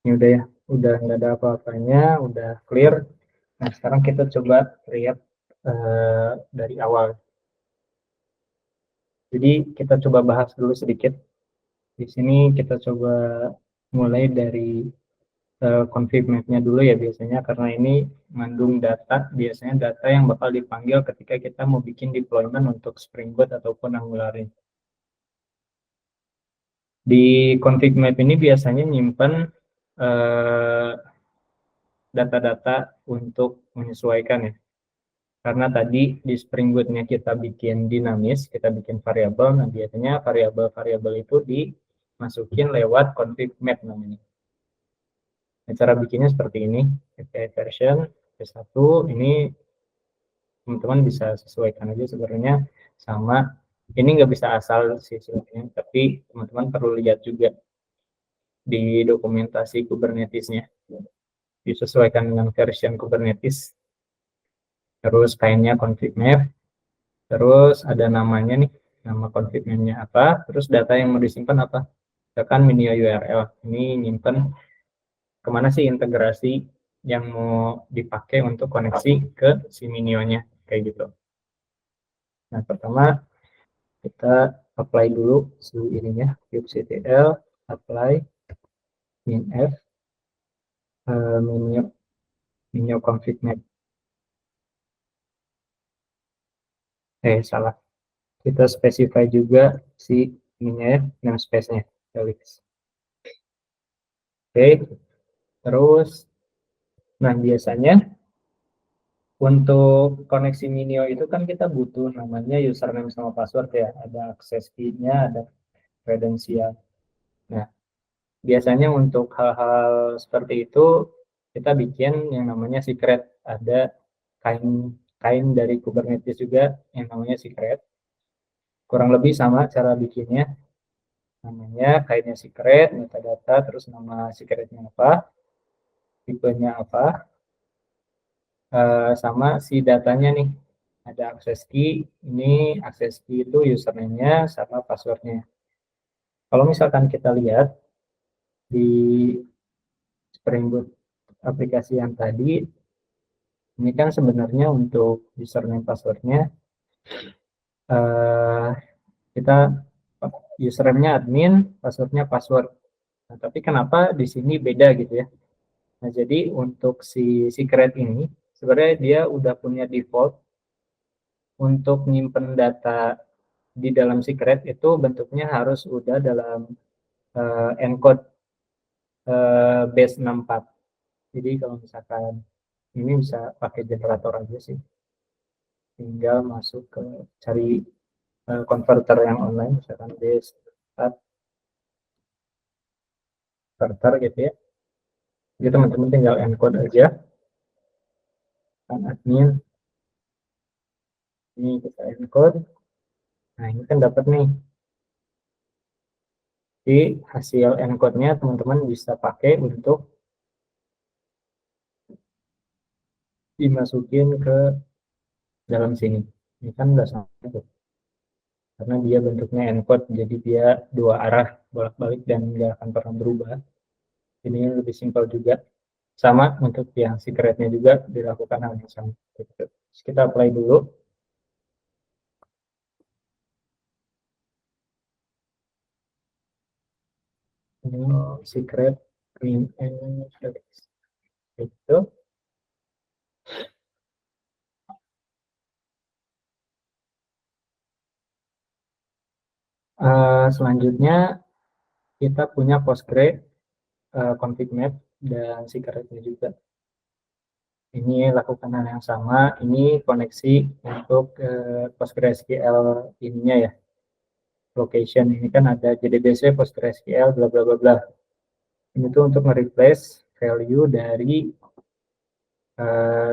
udah ya, udah nggak ada apa-apanya, udah clear. Nah, sekarang kita coba lihat dari awal. Jadi kita coba bahas dulu sedikit. Di sini kita coba mulai dari config map-nya dulu ya biasanya, karena ini mengandung data, biasanya data yang bakal dipanggil ketika kita mau bikin deployment untuk Spring Boot ataupun Angular. Di config map ini biasanya nyimpen data-data untuk menyesuaikan ya. Karena tadi di Spring Boot-nya kita bikin dinamis, kita bikin variabel, nah biasanya variabel-variabel itu dimasukin lewat config map namanya. Nah, cara bikinnya seperti ini, API version V1, ini teman-teman bisa sesuaikan aja sebenarnya sama, ini nggak bisa asal sih sebenarnya, tapi teman-teman perlu lihat juga di dokumentasi Kubernetes-nya, disesuaikan dengan version Kubernetes, terus kainnya config map, terus ada namanya nih, nama config map-nya apa, terus data yang mau disimpan apa, misalkan Minio URL, ini nyimpen kemana sih integrasi yang mau dipakai untuk koneksi ke si Minio-nya, kayak gitu. Nah, pertama kita apply dulu si ininya, kubectl apply minf minio config map. Salah. Kita specify juga si ininya ya, namespace-nya. Oke, terus nah biasanya untuk koneksi Minio itu kan kita butuh namanya username sama password ya, ada access key-nya, ada kredensial. Nah, biasanya untuk hal-hal seperti itu kita bikin yang namanya secret, ada kain kain dari Kubernetes juga yang namanya secret. Kurang lebih sama cara bikinnya, namanya kainnya secret, metadata, terus nama secretnya apa, tipenya apa. sama si datanya nih. Ada access key, ini access key itu username-nya sama password-nya. Kalau misalkan kita lihat di Spring Boot aplikasi yang tadi, ini kan sebenarnya untuk username password-nya eh, kita username-nya admin, password-nya password. Nah, tapi kenapa di sini beda gitu ya? Nah, jadi untuk si secret ini sebenarnya dia udah punya default untuk nyimpen data di dalam secret itu bentuknya harus udah dalam encode base 64. Jadi kalau misalkan ini bisa pakai generator aja sih. Tinggal masuk ke cari converter yang online, misalkan base 4 converter gitu ya. Jadi teman-teman tinggal encode aja. Kan admin, ini kita encode. Nah ini kan dapat nih. Di hasil encode-nya teman-teman bisa pakai untuk dimasukin ke dalam sini. Ini kan udah sama tuh. Karena dia bentuknya encode, jadi dia dua arah bolak-balik dan nggak akan pernah berubah. Ini lebih simpel juga. Sama untuk yang secretnya juga dilakukan hal yang sama. Terus kita apply dulu. Ini secret in itu. Selanjutnya kita punya Postgre config map dan secretnya juga. Ini lakukan hal yang sama. Ini koneksi untuk PostgreSQL ininya ya. Location ini kan ada JDBC PostgreSQL bla bla bla bla. Ini tuh untuk nge-replace value dari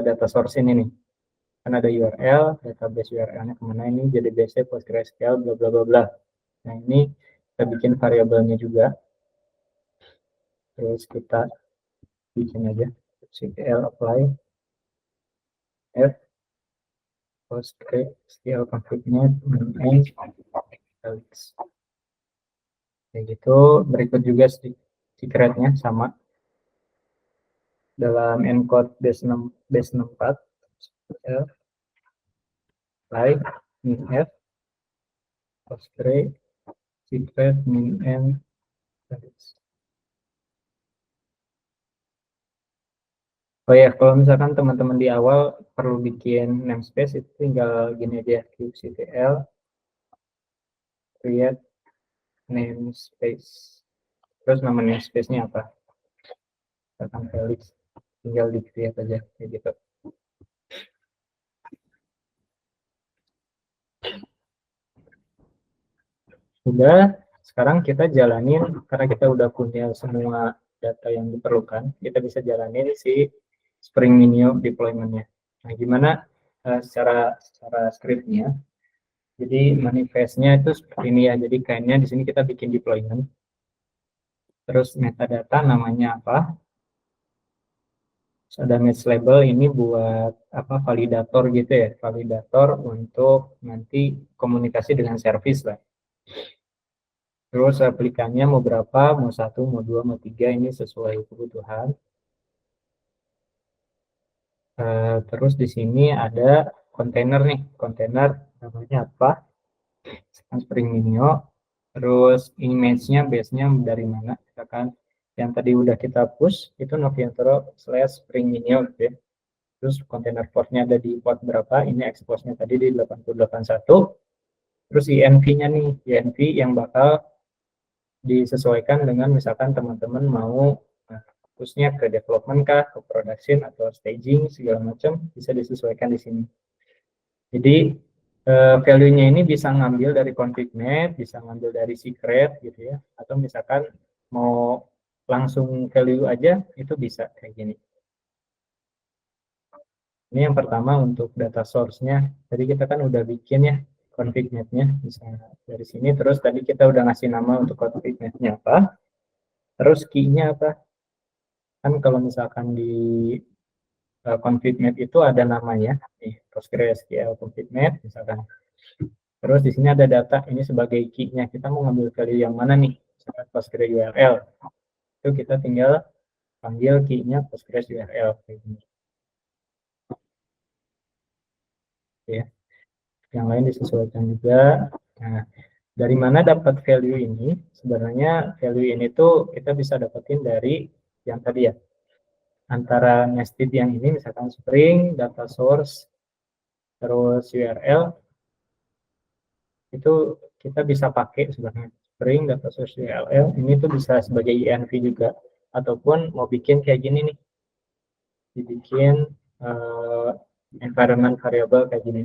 data source ini nih. Kan ada URL, database URL-nya kemana ini JDBC PostgreSQL bla bla bla bla. Nah ini kita bikin variabelnya juga. Terus kita bikin aja SQL apply f PostgreSQL config-nya kayak gitu. Berikut juga secretnya sama dalam encode base 64 like minf postgre secret min n. Oh ya, kalau misalkan teman-teman di awal perlu bikin namespace itu tinggal gini aja, kubectl create namespace. Terus nama namespace-nya apa? Misalkan Felix, tinggal di create aja kayak gitu. Udah, sekarang kita jalanin karena kita udah punya semua data yang diperlukan, kita bisa jalanin si Spring Minio deployment-nya. Nah, gimana secara script-nya? Jadi manifest-nya itu seperti ini ya. Jadi kayaknya di sini kita bikin deployment. Terus metadata namanya apa? Terus ada match label ini buat apa validator gitu ya. Validator untuk nanti komunikasi dengan service lah. Terus replikannya mau berapa, mau satu, mau dua, mau tiga, ini sesuai kebutuhan. Terus di sini ada kontainer nih, kontainer namanya apa? Spring Minio. Terus image-nya, base-nya dari mana? Misalkan yang tadi udah kita push, itu Noviantoro/Spring Minio gitu ya. Terus kontainer portnya ada di port berapa, ini expose-nya tadi di 8081. Terus INV-nya nih, INV yang bakal disesuaikan dengan misalkan teman-teman mau fokusnya ke development kah, ke production atau staging segala macam bisa disesuaikan di sini. Jadi value-nya ini bisa ngambil dari config map, bisa ngambil dari secret gitu ya, atau misalkan mau langsung value aja itu bisa kayak gini. Ini yang pertama untuk data source-nya. Tadi kita kan udah bikin ya config map-nya bisa dari sini. Terus tadi kita udah ngasih nama untuk config map-nya apa. Terus key-nya apa? Kan kalau misalkan di config map itu ada namanya, nih, PostgreSQL config map misalkan. Terus di sini ada data, ini sebagai key-nya, kita mau ngambil value yang mana nih, misalkan Postgre URL. Itu kita tinggal panggil key-nya Postgres URL kayak gini. Ya. Yang lain disesuaikan juga. Nah, dari mana dapat value ini? Sebenarnya value ini tuh kita bisa dapetin dari yang tadi ya. Antara nested yang ini misalkan Spring, data source, terus URL, itu kita bisa pakai sebenarnya. Spring, data source, URL, ini tuh bisa sebagai env juga. Ataupun mau bikin kayak gini nih. Dibikin environment variable kayak gini.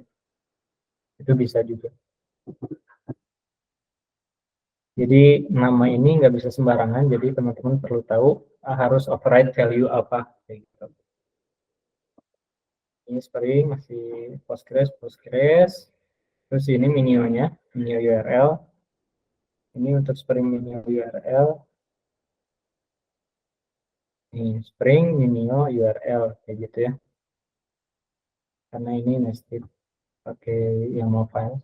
Itu bisa juga. Jadi nama ini nggak bisa sembarangan, jadi teman-teman perlu tahu harus override value apa. Gitu. Ini Spring masih Postgres. Terus ini minio-nya, minio URL. Ini untuk Spring minio URL. Ini Spring minio URL kayak gitu ya. Karena ini nested pakai yang mobile.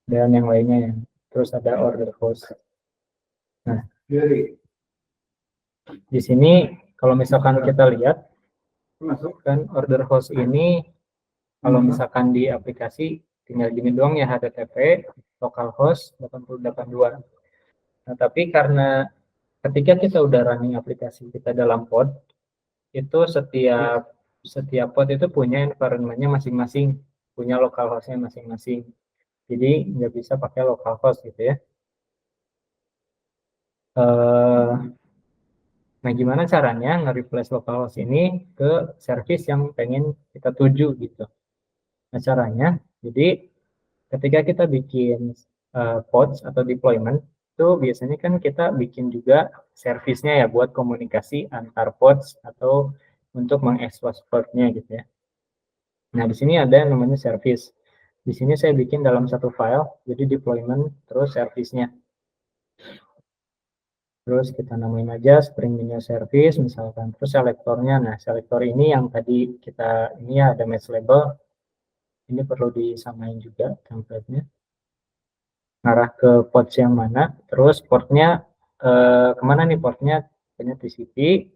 Dan yang lainnya ya. Terus ada order host. Nah, di sini kalau misalkan kita lihat, kan order host ini kalau misalkan di aplikasi tinggal gini doang ya, HTTP localhost 8082. Nah, tapi karena ketika kita udah running aplikasi kita dalam pod, itu setiap pod itu punya environment-nya masing-masing, punya localhost-nya masing-masing. Jadi nggak bisa pakai localhost gitu ya. Nah, gimana caranya nge-replace localhost ini ke service yang pengen kita tuju gitu. Nah, caranya, jadi ketika kita bikin pods atau deployment, itu biasanya kan kita bikin juga service-nya ya buat komunikasi antar pods atau untuk mengekspos podnya gitu ya. Nah, di sini ada yang namanya service. Di sini saya bikin dalam satu file, jadi deployment terus service-nya. Terus kita namain aja Spring Minio Service misalkan. Terus selektornya, nah selektor ini yang tadi kita, ini ya ada match label. Ini perlu disamain juga template-nya. Ngarah ke ports yang mana, terus portnya kemana nih portnya, punya TCP,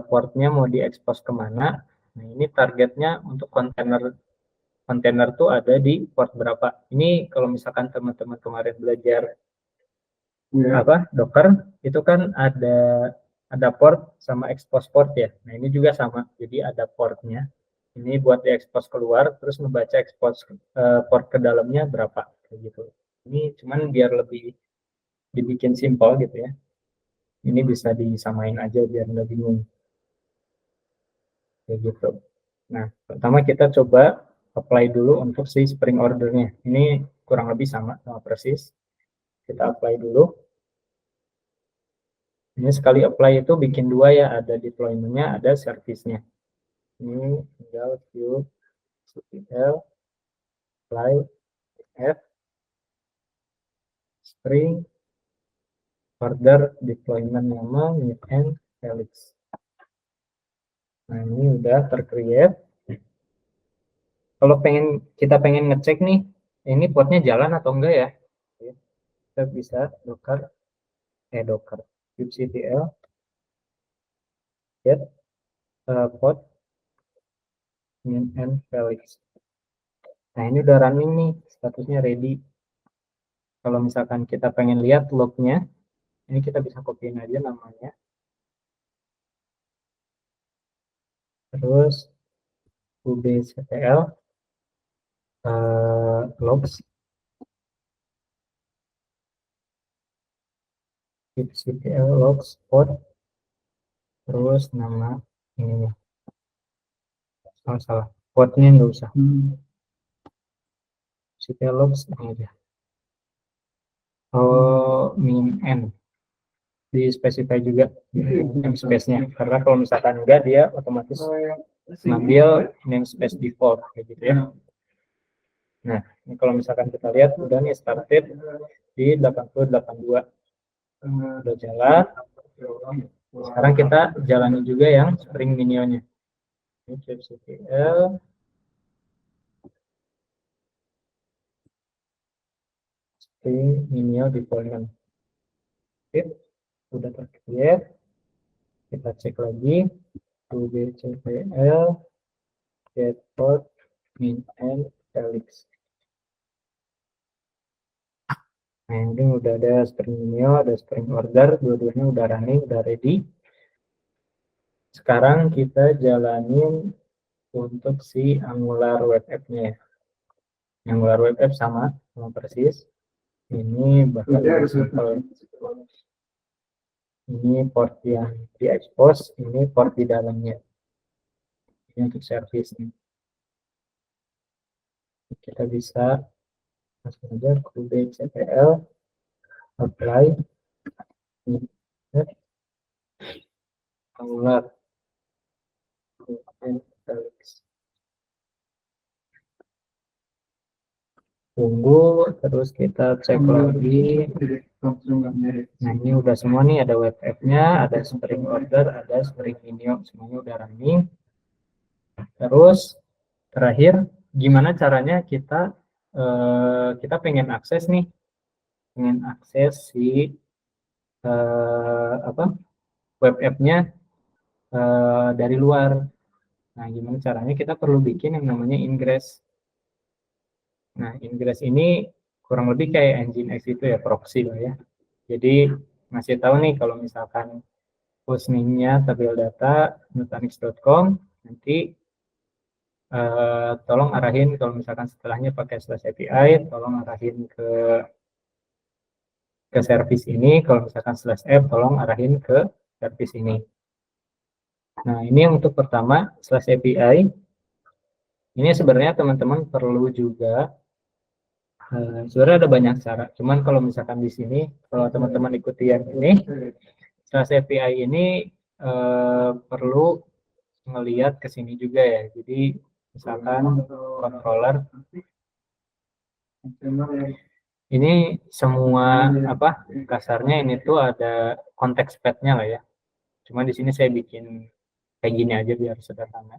portnya mau diekspos kemana. Nah, ini targetnya untuk kontainer tuh ada di port berapa. Ini kalau misalkan teman-teman kemarin belajar apa Docker, itu kan ada port sama expose port ya. Nah, ini juga sama. Jadi ada portnya. Ini buat diekspos keluar, terus membaca expose port ke dalamnya berapa kayak gitu. Ini cuman biar lebih dibikin simpel gitu ya. Ini bisa disamain aja biar nggak bingung. Kayak gitu. Nah, pertama kita coba apply dulu untuk si Spring Order-nya. Ini kurang lebih sama persis. Kita apply dulu. Ini sekali apply itu bikin dua ya, ada deployment-nya, ada service-nya. Ini tinggal view ctl apply f Spring order deployment nama and Felix. Nah, ini udah tercreate. Kalau kita pengen ngecek nih, ini portnya jalan atau enggak ya? Kita bisa docker kubectl get port min and Felix. Nah, ini udah running nih, statusnya ready. Kalau misalkan kita pengen lihat lognya, ini kita bisa copyin aja namanya. Terus kubectl logs kubectl logs port, terus nama ini salah portnya nggak usah. kubectl logs ini aja. Min n di specify juga namespace-nya, karena kalau misalkan enggak dia otomatis ngambil namespace default kayak gitu ya. Nah, ini kalau misalkan kita lihat udah nih started di 8082 udah jalan. Sekarang kita jalani juga yang Spring Minionnya. Ini kubectl Spring Minion deployment. Sudah tercreate. Kita cek lagi kubectl get port min and helix. Nah, ini udah ada Spring Minion, ada Spring Order, dua-duanya udah running, udah ready. Sekarang kita jalanin untuk si Angular Web App-nya. Angular Web App sama persis. Ini bakal simple. Ini port yang di expose, ini port di dalamnya. Ini untuk service nih. Kita bisa langsung aja kubectl apply Angular tunggu, terus kita cek lagi. Nah, ini udah semua nih, ada web app-nya, ada Spring Order, ada Spring Minion, semuanya udah running. Terus terakhir, gimana caranya kita pengen akses nih, pengen akses si web app-nya dari luar. Nah, gimana caranya? Kita perlu bikin yang namanya ingress. Nah, ingress ini kurang lebih kayak Nginx itu ya, proxy lah ya. Jadi ngasih tahu nih kalau misalkan hostname-nya tabel data nutanix.com, nanti tolong arahin kalau misalkan setelahnya pakai /API, tolong arahin ke service ini, kalau misalkan /app, tolong arahin ke service ini. Nah, ini yang untuk pertama, /API. Ini sebenarnya teman-teman perlu juga, sebenarnya ada banyak cara. Cuman kalau misalkan di sini, kalau teman-teman ikuti yang ini, /API ini perlu ngelihat ke sini juga ya. Jadi misalkan controller ini semua kasarnya ini tuh ada konteks path-nya lah ya. Cuma di sini saya bikin kayak gini aja biar sederhana.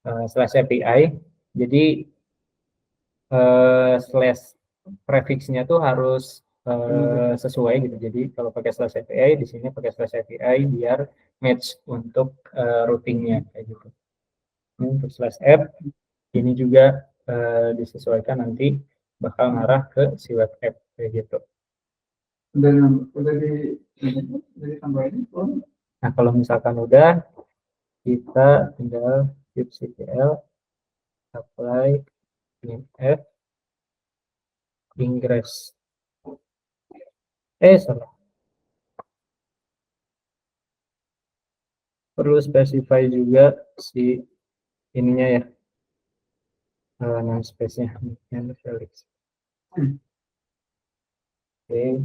/API. Jadi slash prefixnya tuh harus sesuai gitu. Jadi kalau pakai /API di sini pakai /API biar match untuk routingnya kayak gitu. Ini untuk /app ini juga disesuaikan nanti bakal ngarah ke si web app kayak gitu. Nah, kalau misalkan udah, kita tinggal kubectl apply f ingress. Salah. Perlu specify juga si ininya ya, namespace-nya Felix. Oke,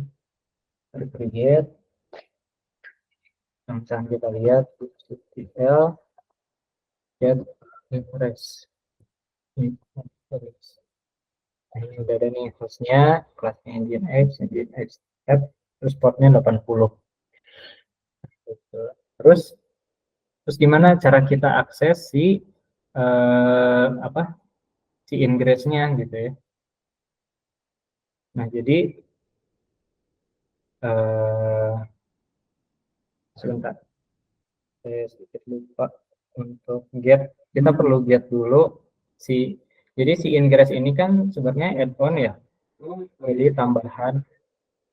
create. Misalnya kita lihat kubectl get ingress. Nah, ini udah ada nih hostnya, kelasnya Nginx app, terus portnya 80. Terus gimana cara kita akses si si ingress-nya gitu ya. Nah, jadi sebentar, saya sedikit lupa untuk get. Kita perlu get dulu jadi si ingress ini kan sebenarnya add-on ya, jadi tambahan.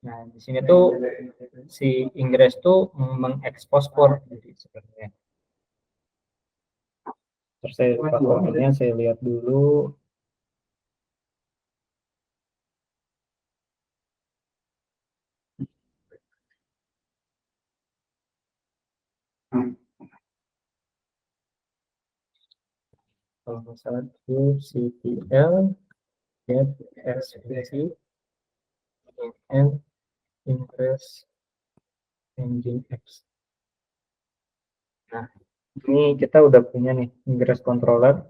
Nah, di sini tuh si ingress tuh mengekspos port jadi sebenarnya. Terus saya lupa kodenya, saya lihat dulu. Kalau misalnya kubectl get svc and ingress Nginx. Nah, ini kita udah punya nih ingress controller,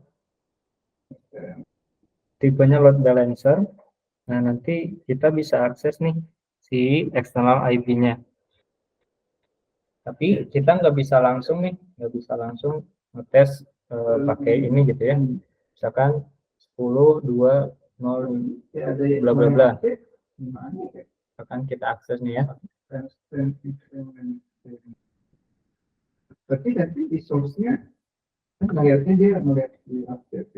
tipenya load balancer. Nah, nanti kita bisa akses nih si external IP-nya. Tapi kita nggak bisa langsung nih, nggak bisa langsung ngetes pakai ini gitu ya. Misalkan 10, 2, 0, bla bla bla. Akan kita akses nih ya. Tapi nanti di source-nya kan ngeliatnya dia ngeliat di update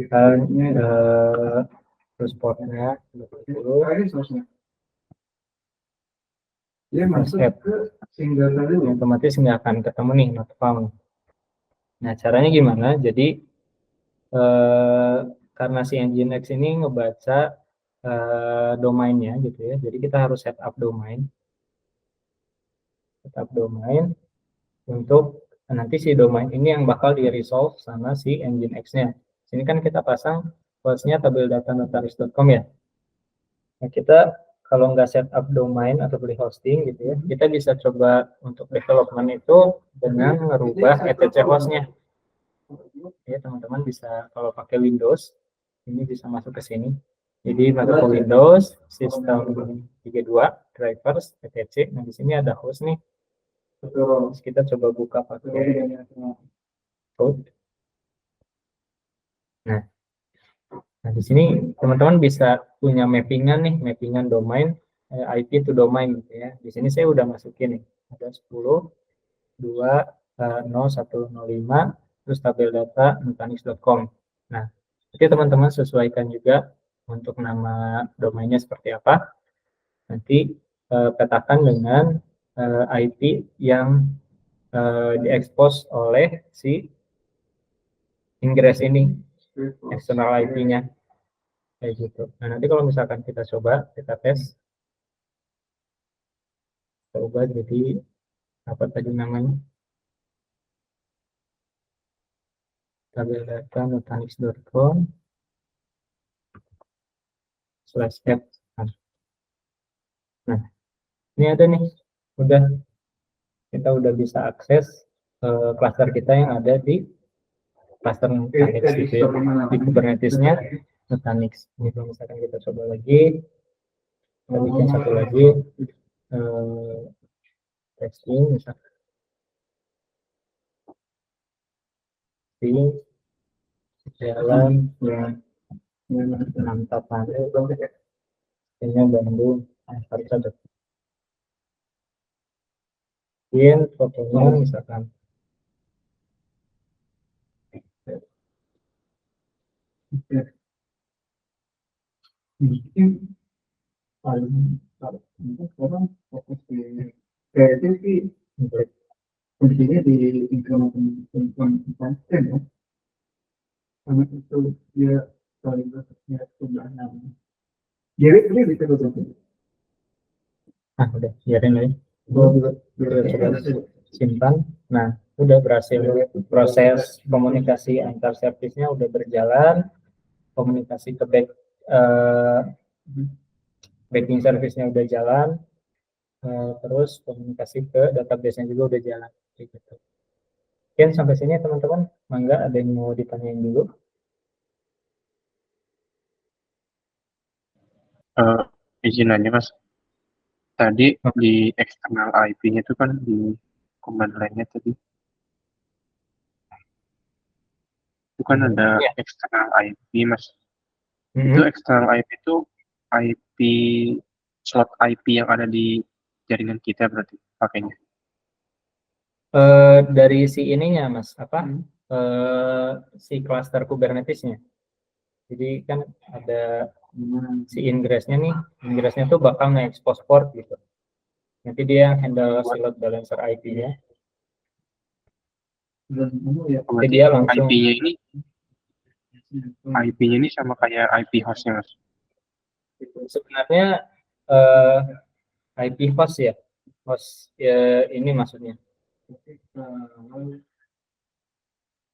Terus portnya 20. ini source-nya dia masuk Step. ke single tadi Otomatis nggak akan ketemu nih not found. Nah caranya gimana? Jadi karena si Nginx ini ngebaca domainnya gitu ya. Jadi kita harus setup domain untuk nanti si domain ini yang bakal di resolve sama si Nginx-nya. Sini kan kita pasang hostnya tabeldata.notaris.com ya. Nah, kita kalau nggak setup domain atau beli hosting gitu ya, kita bisa coba untuk development itu dengan merubah etc hostnya. Ya teman-teman bisa kalau pakai Windows ini bisa masuk ke sini. Jadi masuk ke Windows, sistem 32, drivers, etc. Nah di sini ada host nih. Terus kita coba buka pakai code. Nah di sini teman-teman bisa punya mappingan nih, mappingan domain IP to domain gitu ya. Di sini saya udah masukin nih, ada 10, 2, 0, 1, 0, 5, terus tabel data nutanix.com. Nah, nanti teman-teman sesuaikan juga untuk nama domainnya seperti apa. Nanti petakan dengan IP yang diekspos oleh si ingress ini, external IP-nya. Kayak gitu. Nah, nanti kalau misalkan kita coba, kita tes, coba jadi apa tadi namanya? Tabel data nutanix.com /app. Nah, ini ada nih, kita udah bisa akses cluster kita yang ada di cluster Nutanix gitu ya. Di Kubernetes-nya Nutanix. Ini kalau misalkan kita coba lagi, kita bikin satu lagi testing misalkan di jalan yang Nantapan ini Bandung harus ada bikin fotonya misalkan mungkin paling sekarang fokus di kreatif sih kuncinya di implementasi ya karena itu dia paling besarnya sebenarnya jadi ini bisa betul udah biarin aja coba simpan. Nah udah berhasil, proses komunikasi antar service-nya udah berjalan, komunikasi ke backing service-nya udah jalan, terus komunikasi ke database-nya juga udah jalan gitu. Mungkin sampai sini teman-teman, mangga ada yang mau ditanyain dulu? Izin aja mas, tadi di eksternal IP-nya itu kan di command line-nya tadi itu kan ada eksternal IP mas. Itu eksternal IP itu IP slot IP yang ada di jaringan kita berarti pakainya. Dari si ininya mas, apa si cluster Kubernetes-nya. Jadi kan ada si ingress-nya nih, ingress-nya tuh bakal nge-expose port gitu. Nanti dia handle si load balancer IP-nya. Jadi dia langsung IP-nya ini sama kayak IP host-nya mas. Sebenarnya IP host ya, host ya, ini maksudnya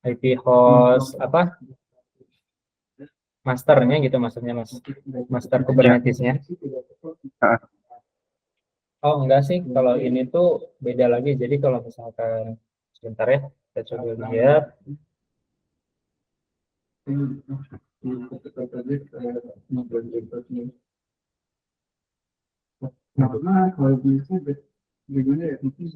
IP host apa? Masternya gitu maksudnya mas, master Kubernetes-nya. Oh enggak sih, kalau ini tuh beda lagi. Jadi kalau misalkan sebentar ya, kita coba lihat. karena kalau bisa gimana ya, mungkin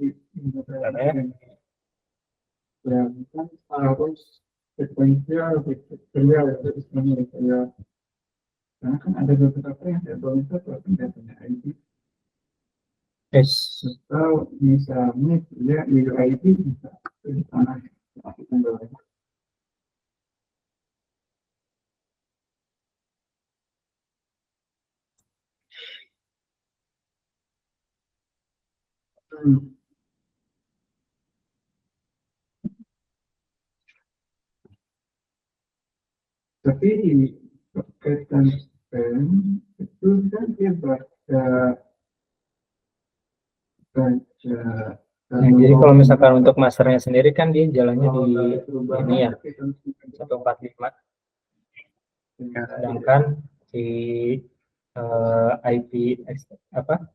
kan harus sekuensial vektorial itu istilahnya ya. Karena kan ada beberapa yang terbentuk tapi tidak punya ID. Atau misalnya dia user ID bisa di sana masukkan ke Tapi berkaitan spam itu kan dia baca jadi kalau misalkan untuk masternya sendiri kan dia jalannya di ini ya 145, sedangkan di IP apa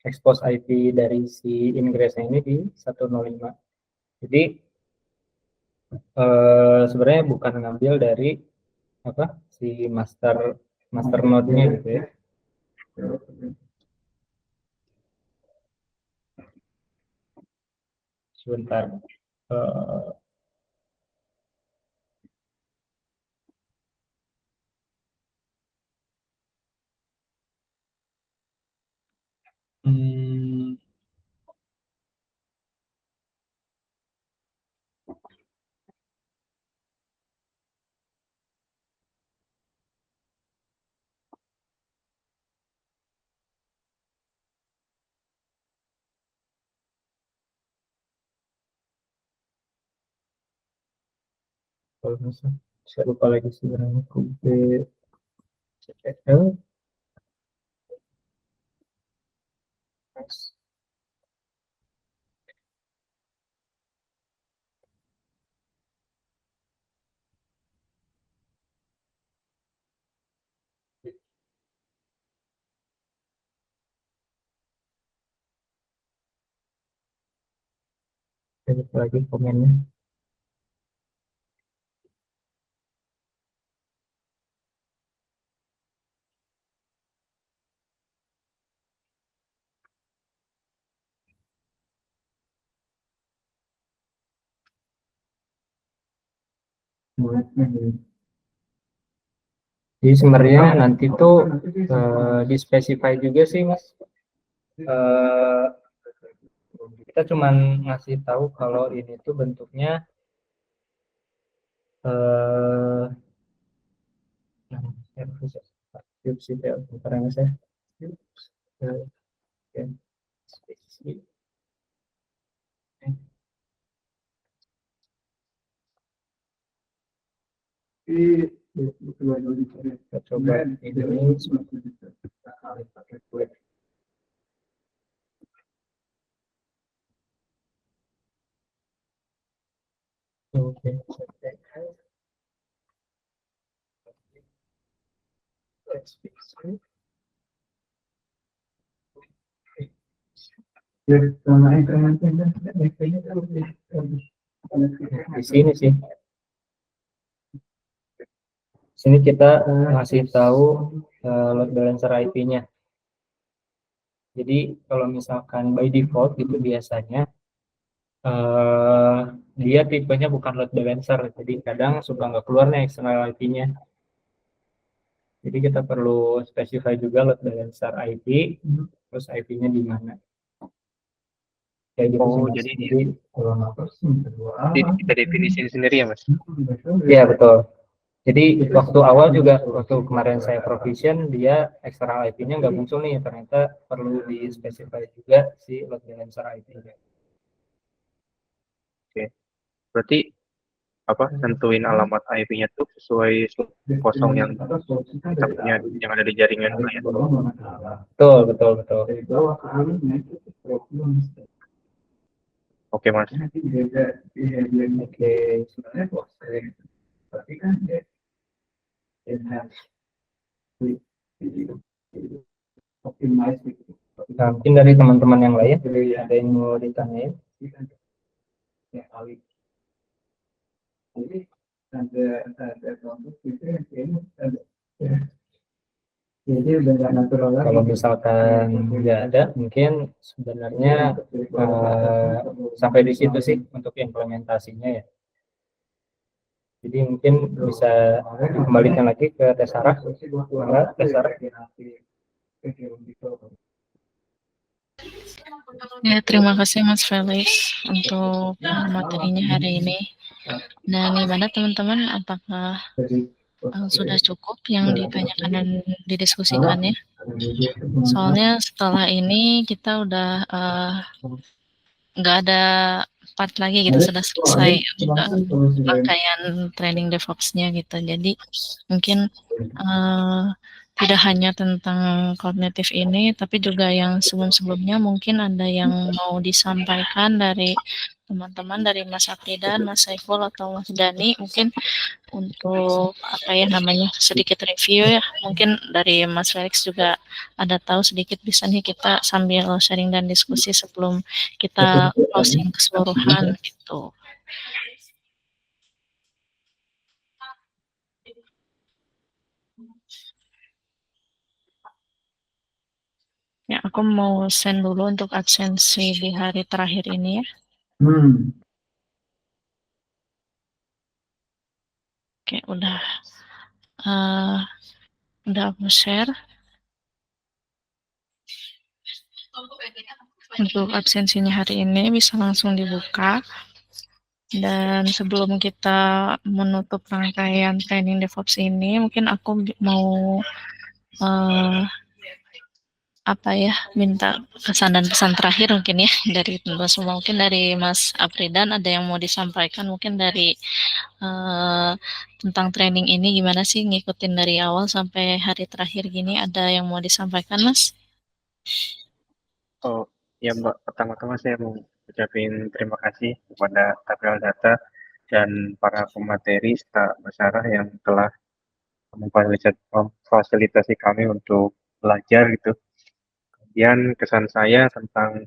expose IP dari si ingressnya ini di 105. Jadi sebenarnya bukan ngambil dari apa si master node-nya gitu ya. Sebentar. Kalau misalnya saya lupa lagi sebenarnya QBCL. Saya lupa lagi komennya. Jadi sebenarnya nanti tuh di specify juga sih Mas. Kita cuman ngasih tahu kalau ini tuh bentuknya kita coba ini pakai kue. Oke, di sini sih. Sini kita ngasih tahu load balancer IP-nya. Jadi kalau misalkan by default itu biasanya dia tipenya bukan load balancer, jadi kadang suka nggak keluar nih external IP-nya. Jadi kita perlu specify juga load balancer IP, terus IP-nya di mana. Kayak gitu sih, Mas. jadi Jadi kita definisi sendiri ya Mas? Iya betul. Jadi waktu awal juga, waktu kemarin saya provision, dia external IP-nya nggak muncul nih, ternyata perlu di specify juga si load balancer IP-nya. Oke, berarti apa tentuin alamat IP-nya tuh sesuai kosong yang kita punya yang ada di jaringan klien. Betul, betul, betul. Oke Mas. Oke. Nah, mungkin dari teman-teman yang lain ada yang mau ditanyain? Jadi ada contoh gitu yang ada Jadi udah nggak natural lagi. Kalau misalkan nggak ada, mungkin sebenarnya sampai di situ sih untuk implementasinya ya. Jadi mungkin bisa kembalikan lagi ke tes arah, tes arah. Ya, terima kasih Mas Felix untuk materinya hari ini. Dan gimana teman-teman, apakah sudah cukup yang ditanyakan dan didiskusikan ya? Soalnya setelah ini kita udah nggak ada part lagi gitu, sudah selesai rangkaian training DevOps-nya gitu. Jadi mungkin tidak hanya tentang kognitif ini, tapi juga yang sebelum-sebelumnya mungkin ada yang mau disampaikan dari teman-teman, dari Mas Afridan, Mas Saiful, atau Mas Dani, mungkin untuk apa ya namanya, sedikit review ya. Mungkin dari Mas Felix juga ada tahu sedikit, bisa nih kita sambil sharing dan diskusi sebelum kita closing keseluruhan gitu. Ya, aku mau send dulu untuk absensi di hari terakhir ini ya. Oke, udah aku share. Untuk absensinya hari ini bisa langsung dibuka. Dan sebelum kita menutup rangkaian training DevOps ini, mungkin aku mau minta kesan dan pesan terakhir mungkin ya dari teman semua. Mungkin dari Mas Afridan ada yang mau disampaikan, mungkin dari tentang training ini gimana sih ngikutin dari awal sampai hari terakhir gini, ada yang mau disampaikan Mas? Oh ya Mbak, pertama-tama saya mau ucapin terima kasih kepada Tabel Data dan para pemateri serta Basarah yang telah memfasilitasi kami untuk belajar gitu. Kemudian kesan saya tentang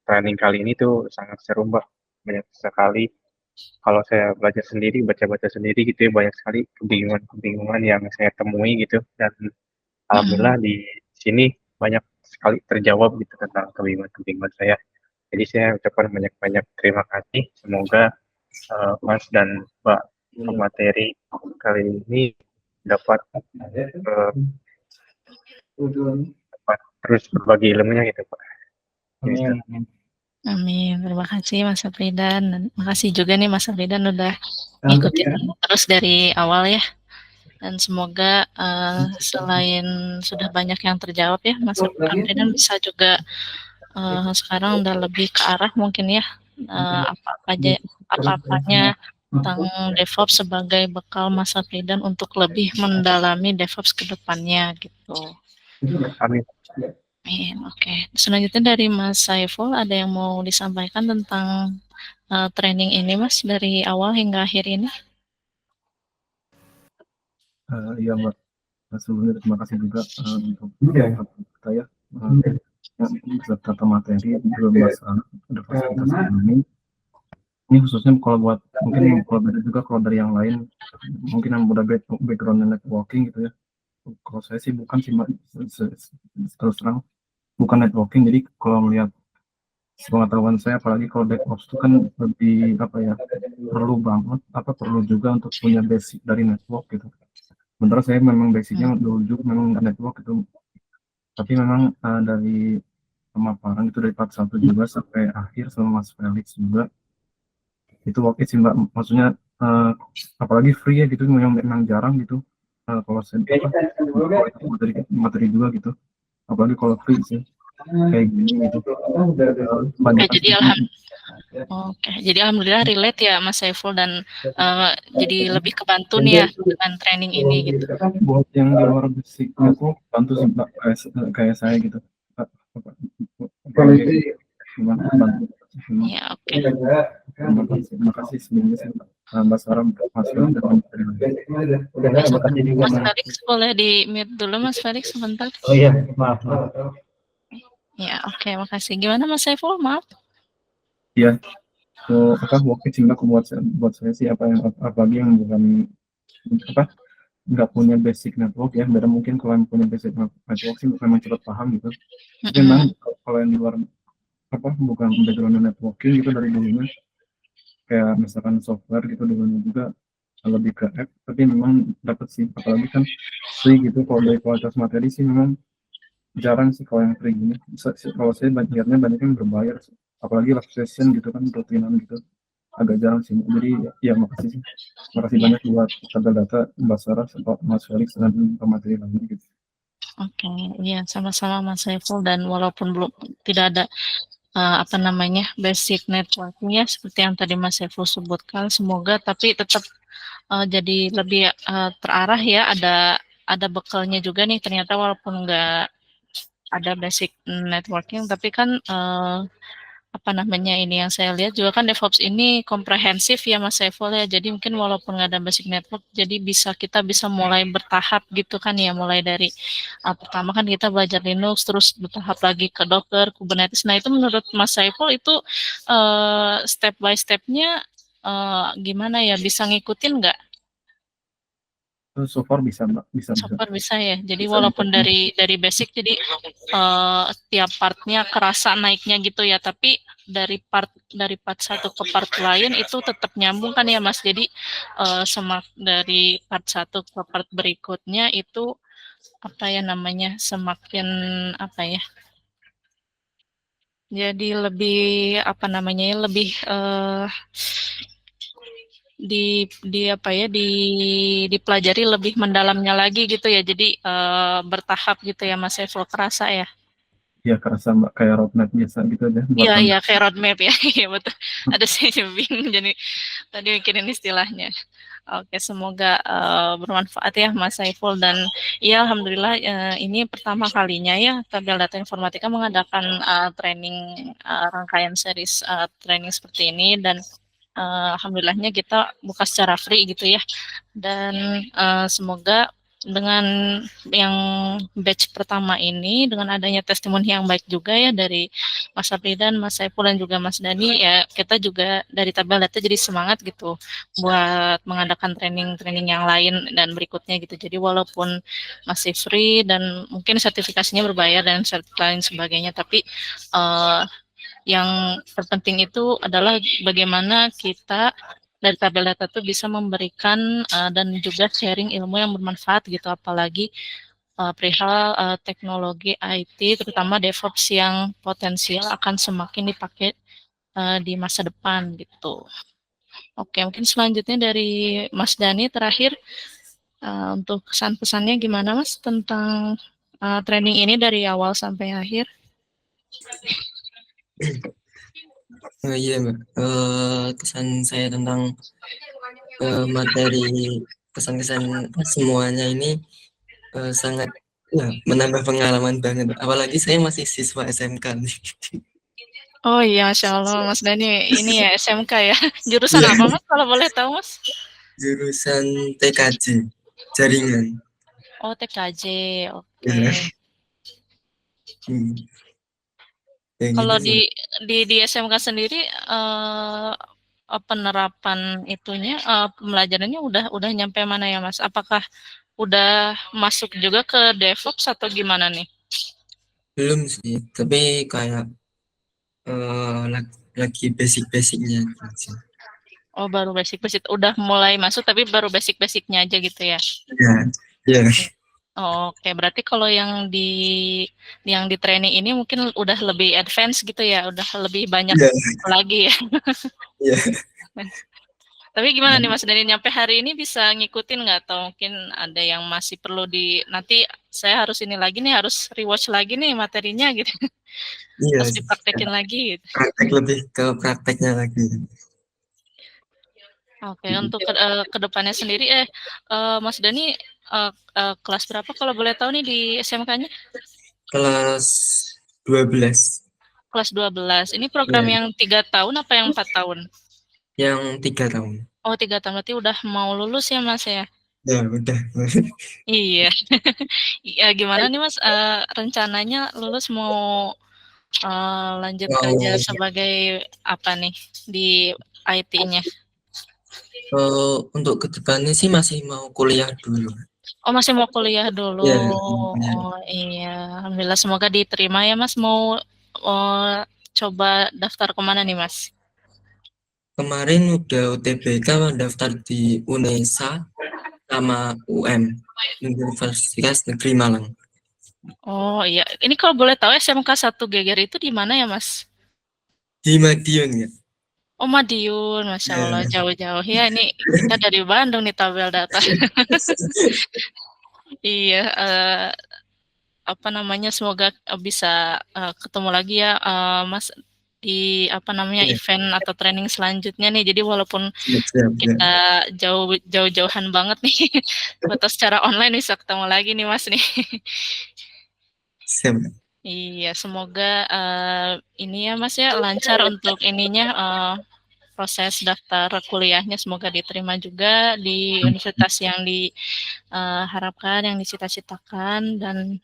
training kali ini tuh sangat seru Mbak, banyak sekali. Kalau saya belajar sendiri, baca-baca sendiri gitu ya, banyak sekali kebingungan-kebingungan yang saya temui gitu. Dan alhamdulillah di sini banyak sekali terjawab gitu tentang kebingungan-kebingungan saya. Jadi saya ucapkan banyak-banyak terima kasih. Semoga Mas dan Mbak pemateri kali ini dapat terus berbagi ilmunya gitu Pak. Amin. Amin. Terima kasih Mas Afridan, dan makasih juga nih Mas Afridan udah ngikutin terus dari awal ya. Dan semoga selain sudah banyak yang terjawab ya, Mas Afridan bisa juga sekarang udah lebih ke arah mungkin ya, apa-apanya tentang DevOps sebagai bekal Mas Afridan untuk lebih mendalami DevOps ke depannya gitu. Amin. Oke. Selanjutnya dari Mas Saiful, ada yang mau disampaikan tentang training ini Mas dari awal hingga akhir ini? Iya Mbak, sebelumnya terima kasih juga untuk saya beserta materi belum masalah ada fasilitas ini khususnya kalau buat mungkin kalau beda juga kalau dari yang lain mungkin yang udah background networking gitu ya. Kalau saya sih bukan sih Mbak, terus terang bukan networking, jadi kalau melihat pengetahuan saya apalagi kalau DevOps itu kan lebih perlu juga untuk punya basic dari network gitu. Sementara saya memang basicnya dulu juga memang network itu, tapi memang dari pemaparan itu dari part 1 juga sampai akhir sama Mas Felix juga itu oke sih Mbak, maksudnya apalagi free ya gitu, memang jarang gitu kalau saya materi juga gitu, apalagi kalau free sih kayak gini gitu. Jadi alhamdulillah relate ya Mas Saiful, dan jadi lebih kebantu nih ya dengan training ini gitu. Buat yang di luar basic network bantu sih Mbak, kayak saya gitu. Ya, oke. Terima kasih sebelumnya Mbak Sarah, Mas Felix, Mas Felix boleh di mute dulu Mas Felix sebentar. Oh iya, maaf. Ya, oke, makasih. Gimana Mas Saiful? Maaf. Iya. Oke sih Mbak, buat saya sih apalagi yang bukan nggak punya basic network ya, beda mungkin kalau yang punya basic network sih memang cepat paham gitu. Tapi memang kalau yang di luar bukan background networking gitu dari dulunya, kayak misalkan software gitu dulunya juga lebih ke app, tapi memang dapat sih, apalagi kan free gitu. Kalau dari kualitas materi sih memang jarang sih kalau yang free gini. Kalau saya lihatnya banyak yang berbayar sih, apalagi live session gitu kan, rutinan gitu agak jarang sih. Jadi ya makasih sih, makasih Iya. banyak buat data Mbak Sarah, Mas Felix, dan materi lainnya gitu. Oke, iya sama-sama Mas Saiful, dan walaupun belum tidak ada apa namanya basic networknya seperti yang tadi Mas Saiful sebutkan, semoga tapi tetap jadi lebih terarah ya, ada bekalnya juga nih ternyata, walaupun nggak ada basic networking, tapi kan apa namanya ini yang saya lihat juga kan DevOps ini komprehensif ya Mas Saiful ya. Jadi mungkin walaupun nggak ada basic network, jadi kita bisa mulai bertahap gitu kan ya, mulai dari pertama kan kita belajar Linux, terus bertahap lagi ke Docker, Kubernetes. Nah itu menurut Mas Saiful itu step by stepnya gimana ya, bisa ngikutin nggak? So far bisa Mbak, bisa. Software bisa ya. Jadi Bisa walaupun ngikutin. dari basic, jadi tiap partnya kerasa naiknya gitu ya. Tapi dari part satu ke part lain itu tetap nyambung kan ya Mas. Jadi dari part satu ke part berikutnya itu apa ya namanya, semakin apa ya? Jadi lebih apa namanya ya, lebih di apa ya, dipelajari lebih mendalamnya lagi gitu ya. Jadi bertahap gitu ya Mas Saiful, kerasa ya. Ya kerasa Mbak, kayak roadmap biasa gitu aja buat Iya iya, Anda. kayak roadmap ya. Iya betul. Ada saya bingung jadi tadi mikirin istilahnya. Oke, semoga bermanfaat ya Mas Saiful, dan ya alhamdulillah ini pertama kalinya ya Tabel Data Informatika mengadakan training rangkaian series training seperti ini, dan alhamdulillahnya kita buka secara free gitu ya, dan semoga dengan yang batch pertama ini, dengan adanya testimoni yang baik juga ya dari Mas Apridan, Mas Saiful, dan juga Mas Dani, ya kita juga dari Tabel Data jadi semangat gitu buat mengadakan training-training yang lain dan berikutnya gitu. Jadi walaupun masih free dan mungkin sertifikasinya berbayar dan lain sebagainya, tapi yang terpenting itu adalah bagaimana kita dari Tabel Data itu bisa memberikan dan juga sharing ilmu yang bermanfaat gitu, apalagi perihal teknologi IT, terutama DevOps yang potensial akan semakin dipakai di masa depan gitu. Oke, mungkin selanjutnya dari Mas Dani terakhir, untuk kesan-pesannya gimana Mas tentang training ini dari awal sampai akhir? Iya Mbak, kesan saya tentang materi, kesan-kesan semuanya ini sangat ya, menambah pengalaman banget, apalagi saya masih siswa SMK nih. Oh iya, Masya Allah Mas Dani ini ya SMK ya. Jurusan apa Mas kalau boleh tahu Mas? Jurusan TKJ, jaringan. Oh TKJ, oke. Ya. Ya, Kalau gitu sih. di SMK sendiri penerapan itunya pembelajarannya udah nyampe mana ya Mas? Apakah udah masuk juga ke DevOps atau gimana nih? Belum sih, tapi kayak lagi basic-basicnya aja. Oh baru basic-basic, udah mulai masuk tapi baru basic-basicnya aja gitu ya? Ya. Oh, oke, berarti kalau yang di training ini mungkin udah lebih advance gitu ya, udah lebih banyak lagi ya. Iya. Tapi gimana nih Mas Dani, nyampe hari ini bisa ngikutin nggak, atau mungkin ada yang masih perlu nanti saya harus ini lagi nih, harus rewatch lagi nih materinya gitu, Iya. harus dipraktekin lagi gitu. Praktek, lebih ke prakteknya lagi. Oke, untuk kedepannya sendiri, Mas Dani kelas berapa kalau boleh tahu nih di SMK-nya? Kelas 12. Kelas 12. Ini program yang 3 tahun apa yang 4 tahun? Yang 3 tahun. Oh 3 tahun, berarti udah mau lulus ya Mas ya? Ya udah. Iya. Ya, gimana nih Mas rencananya lulus mau lanjut kerja sebagai apa nih di IT-nya? Untuk kedepannya sih masih mau kuliah dulu. Oh, masih mau kuliah dulu. Ya, Oh, iya. Alhamdulillah, semoga diterima ya, Mas. Mau coba daftar kemana nih, Mas? kemarin udah UTBK daftar di UNESA sama Universitas Negeri Malang. Oh, iya. Ini kalau boleh tahu SMK 1 Geger itu di mana ya, Mas? Di Madiun ya. Oh, Madiun. Masya Allah, Ya. jauh-jauh. Ya, ini kita dari Bandung nih tabel data. Iya, apa namanya, semoga bisa ketemu lagi ya, Mas, di apa namanya Ya, event atau training selanjutnya nih. Jadi walaupun siap, siap, ya. kita jauh-jauhan banget nih, atau secara online bisa ketemu lagi nih, Mas nih. Siap. Iya, semoga ini ya, Mas ya, lancar untuk ininya, proses daftar kuliahnya, semoga diterima juga di universitas yang diharapkan, yang dicita-citakan, dan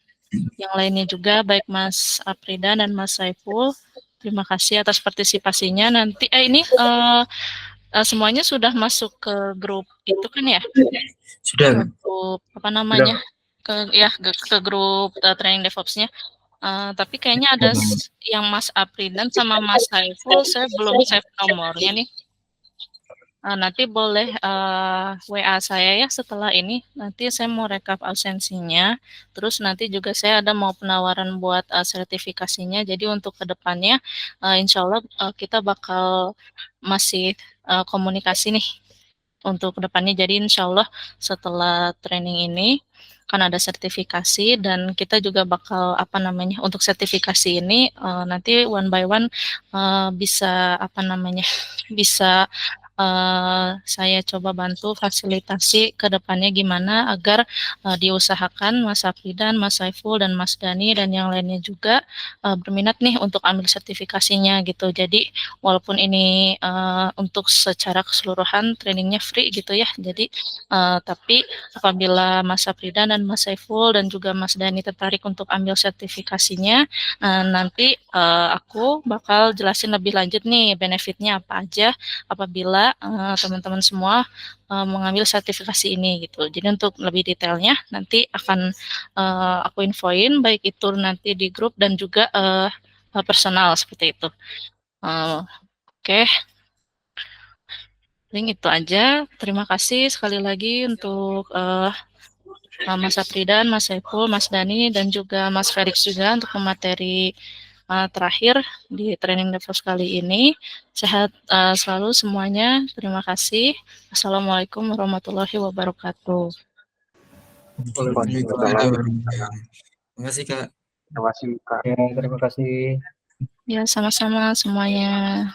yang lainnya juga, baik Mas Aprida dan Mas Saiful. Terima kasih atas partisipasinya. Nanti ini semuanya sudah masuk ke grup itu kan ya? Sudah, Ke Kak. grup apa namanya? Ke grup training DevOps-nya. Tapi kayaknya ada yang Mas Apridan sama Mas Saiful, saya belum save nomornya nih. Nanti boleh WA saya ya setelah ini. Nanti saya mau rekap absensinya. Terus nanti juga saya ada mau penawaran buat sertifikasinya. Jadi untuk kedepannya, insya Allah kita bakal masih komunikasi nih untuk kedepannya. Jadi insya Allah setelah training ini kan ada sertifikasi, dan kita juga bakal apa namanya, untuk sertifikasi ini nanti one by one bisa apa namanya, bisa saya coba bantu fasilitasi ke depannya gimana agar diusahakan Mas Afridan, Mas Saiful, dan Mas Dani dan yang lainnya juga berminat nih untuk ambil sertifikasinya gitu. Jadi walaupun ini untuk secara keseluruhan trainingnya free gitu ya. Jadi tapi apabila Mas Afridan dan Mas Saiful dan juga Mas Dani tertarik untuk ambil sertifikasinya, nanti aku bakal jelasin lebih lanjut nih benefitnya apa aja apabila teman-teman semua mengambil sertifikasi ini gitu. Jadi untuk lebih detailnya nanti akan aku infoin, baik itu nanti di grup dan juga personal seperti itu. Oke, paling itu aja. Terima kasih sekali lagi untuk Mas Apridan, Mas Saiful, Mas Dani, dan juga Mas Felix juga untuk materi terakhir di training DevOps kali ini. Sehat selalu semuanya. Terima kasih. Assalamualaikum warahmatullahi wabarakatuh. Waalaikumsalam. Terima kasih, Kak. Terima kasih, Kak. Ya, terima kasih. Ya, sama-sama semuanya.